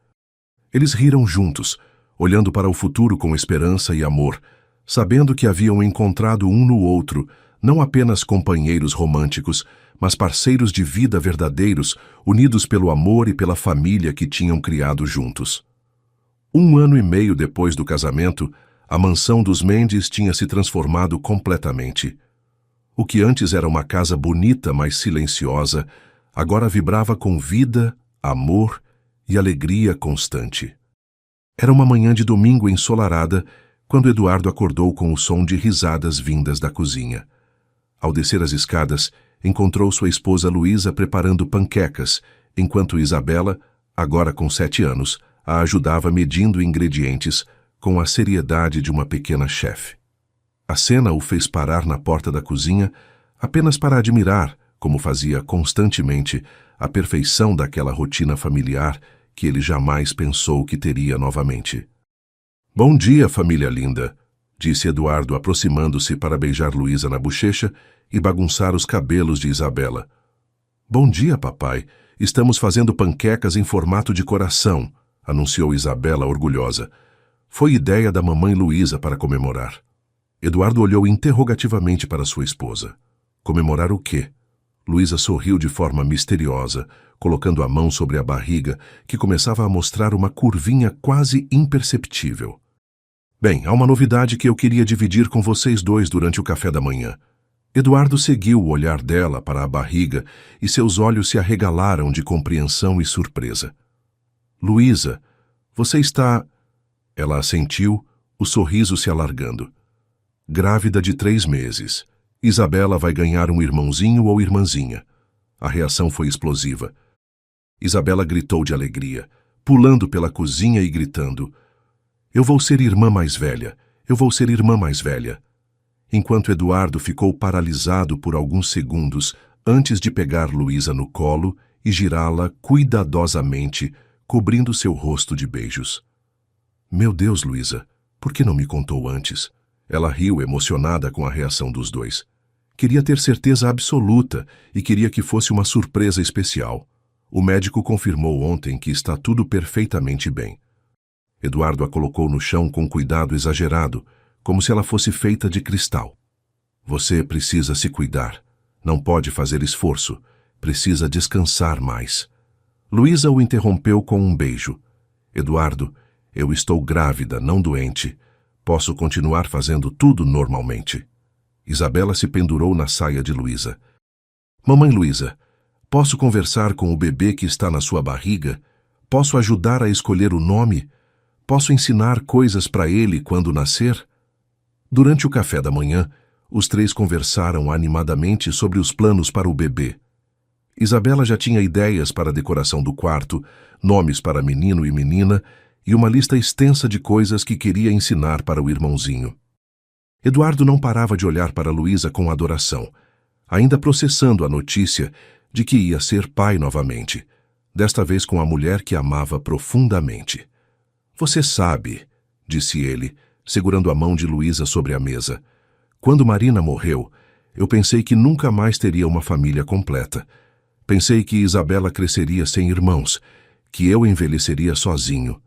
Eles riram juntos, olhando para o futuro com esperança e amor, sabendo que haviam encontrado um no outro, não apenas companheiros românticos, mas parceiros de vida verdadeiros, unidos pelo amor e pela família que tinham criado juntos. 1 ano e meio depois do casamento, a mansão dos Mendes tinha se transformado completamente. O que antes era uma casa bonita, mas silenciosa, agora vibrava com vida, amor e alegria constante. Era uma manhã de domingo ensolarada, quando Eduardo acordou com o som de risadas vindas da cozinha. Ao descer as escadas, encontrou sua esposa Luísa preparando panquecas, enquanto Isabela, agora com 7 anos, a ajudava medindo ingredientes com a seriedade de uma pequena chefe. A cena o fez parar na porta da cozinha apenas para admirar, como fazia constantemente, a perfeição daquela rotina familiar que ele jamais pensou que teria novamente. "Bom dia, família linda", disse Eduardo, aproximando-se para beijar Luísa na bochecha e bagunçar os cabelos de Isabela. "Bom dia, papai. Estamos fazendo panquecas em formato de coração", anunciou Isabela orgulhosa. "Foi ideia da mamãe Luísa para comemorar." Eduardo olhou interrogativamente para sua esposa. "Comemorar o quê?" Luísa sorriu de forma misteriosa, colocando a mão sobre a barriga, que começava a mostrar uma curvinha quase imperceptível. "Bem, há uma novidade que eu queria dividir com vocês dois durante o café da manhã." Eduardo seguiu o olhar dela para a barriga e seus olhos se arregalaram de compreensão e surpresa. "Luísa, você está..." Ela assentiu, o sorriso se alargando. "Grávida de 3 meses. Isabela vai ganhar um irmãozinho ou irmãzinha." A reação foi explosiva. Isabela gritou de alegria, pulando pela cozinha e gritando: "Eu vou ser irmã mais velha. Eu vou ser irmã mais velha." Enquanto Eduardo ficou paralisado por alguns segundos antes de pegar Luísa no colo e girá-la cuidadosamente, cobrindo seu rosto de beijos. "Meu Deus, Luísa, por que não me contou antes?" Ela riu, emocionada com a reação dos dois. Queria ter certeza absoluta e queria que fosse uma surpresa especial. O médico confirmou ontem que está tudo perfeitamente bem. Eduardo a colocou no chão com cuidado exagerado, como se ela fosse feita de cristal. "Você precisa se cuidar. Não pode fazer esforço. Precisa descansar mais." Luísa o interrompeu com um beijo. "Eduardo, eu estou grávida, não doente. Posso continuar fazendo tudo normalmente." Isabela se pendurou na saia de Luísa. "Mamãe Luísa, posso conversar com o bebê que está na sua barriga? Posso ajudar a escolher o nome? Posso ensinar coisas para ele quando nascer?" Durante o café da manhã, os três conversaram animadamente sobre os planos para o bebê. Isabela já tinha ideias para a decoração do quarto, nomes para menino e menina e uma lista extensa de coisas que queria ensinar para o irmãozinho. Eduardo não parava de olhar para Luísa com adoração, ainda processando a notícia de que ia ser pai novamente, desta vez com a mulher que amava profundamente. "Você sabe", disse ele, segurando a mão de Luísa sobre a mesa, "quando Marina morreu, eu pensei que nunca mais teria uma família completa. Pensei que Isabela cresceria sem irmãos, que eu envelheceria sozinho."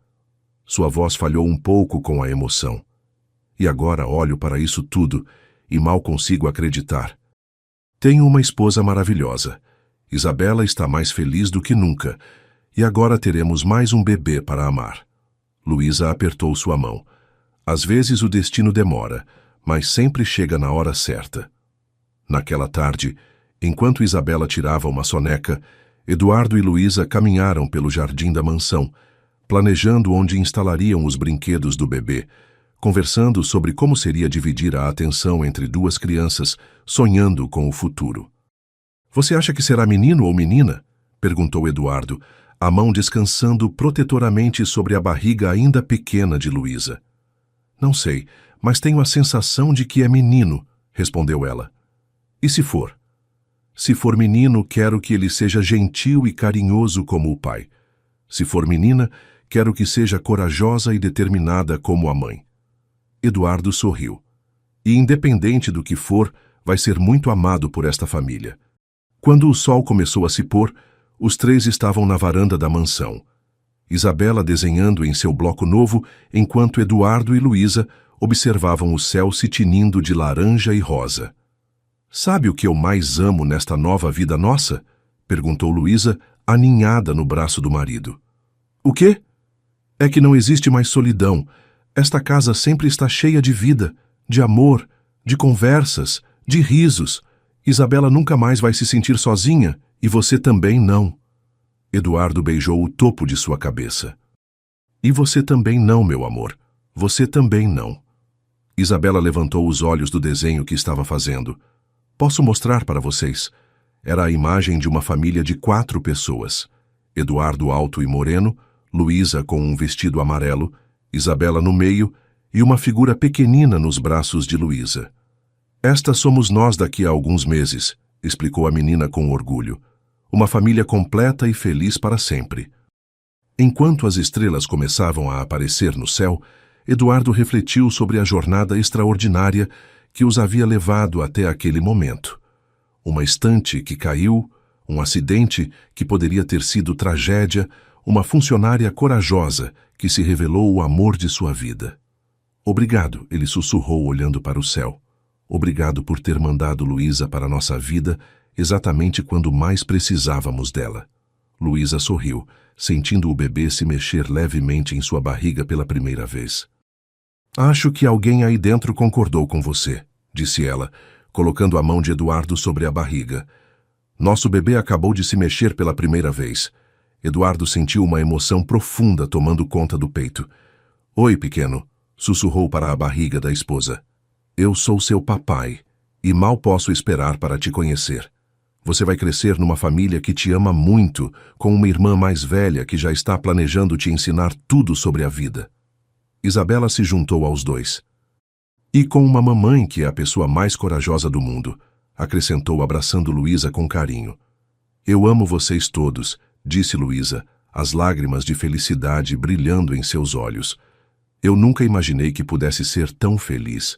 Sua voz falhou um pouco com a emoção. E agora olho para isso tudo e mal consigo acreditar. Tenho uma esposa maravilhosa. Isabela está mais feliz do que nunca, e agora teremos mais um bebê para amar. Luísa apertou sua mão. Às vezes o destino demora, mas sempre chega na hora certa. Naquela tarde, enquanto Isabela tirava uma soneca, Eduardo e Luísa caminharam pelo jardim da mansão, planejando onde instalariam os brinquedos do bebê, conversando sobre como seria dividir a atenção entre duas crianças, sonhando com o futuro. "Você acha que será menino ou menina?" perguntou Eduardo, a mão descansando protetoramente sobre a barriga ainda pequena de Luísa. "Não sei, mas tenho a sensação de que é menino", respondeu ela. "E se for?" "Se for menino, quero que ele seja gentil e carinhoso como o pai. Se for menina, quero que seja corajosa e determinada como a mãe." Eduardo sorriu. "E independente do que for, vai ser muito amado por esta família." Quando o sol começou a se pôr, os três estavam na varanda da mansão. Isabela desenhando em seu bloco novo, enquanto Eduardo e Luísa observavam o céu se tinindo de laranja e rosa. "Sabe o que eu mais amo nesta nova vida nossa?" perguntou Luísa, aninhada no braço do marido. "O quê?" "É que não existe mais solidão. Esta casa sempre está cheia de vida, de amor, de conversas, de risos. Isabela nunca mais vai se sentir sozinha, e você também não." Eduardo beijou o topo de sua cabeça. "E você também não, meu amor. Você também não." Isabela levantou os olhos do desenho que estava fazendo. "Posso mostrar para vocês?" Era a imagem de uma família de 4 pessoas. Eduardo alto e moreno, Luísa com um vestido amarelo, Isabela no meio e uma figura pequenina nos braços de Luísa. "Esta somos nós daqui a alguns meses", explicou a menina com orgulho. "Uma família completa e feliz para sempre." Enquanto as estrelas começavam a aparecer no céu, Eduardo refletiu sobre a jornada extraordinária que os havia levado até aquele momento. Uma estante que caiu, um acidente que poderia ter sido tragédia, uma funcionária corajosa que se revelou o amor de sua vida. "Obrigado", ele sussurrou olhando para o céu. "Obrigado por ter mandado Luísa para nossa vida exatamente quando mais precisávamos dela." Luísa sorriu, sentindo o bebê se mexer levemente em sua barriga pela primeira vez. "Acho que alguém aí dentro concordou com você", disse ela, colocando a mão de Eduardo sobre a barriga. "Nosso bebê acabou de se mexer pela primeira vez." Eduardo sentiu uma emoção profunda tomando conta do peito. "Oi, pequeno", sussurrou para a barriga da esposa. "Eu sou seu papai, e mal posso esperar para te conhecer. Você vai crescer numa família que te ama muito, com uma irmã mais velha que já está planejando te ensinar tudo sobre a vida." Isabela se juntou aos dois. "E com uma mamãe que é a pessoa mais corajosa do mundo", acrescentou abraçando Luísa com carinho. "Eu amo vocês todos", disse Luísa, as lágrimas de felicidade brilhando em seus olhos. "Eu nunca imaginei que pudesse ser tão feliz."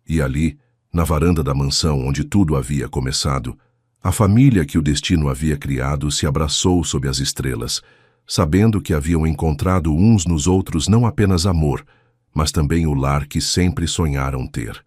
E ali, na varanda da mansão onde tudo havia começado, a família que o destino havia criado se abraçou sob as estrelas, sabendo que haviam encontrado uns nos outros não apenas amor, mas também o lar que sempre sonharam ter.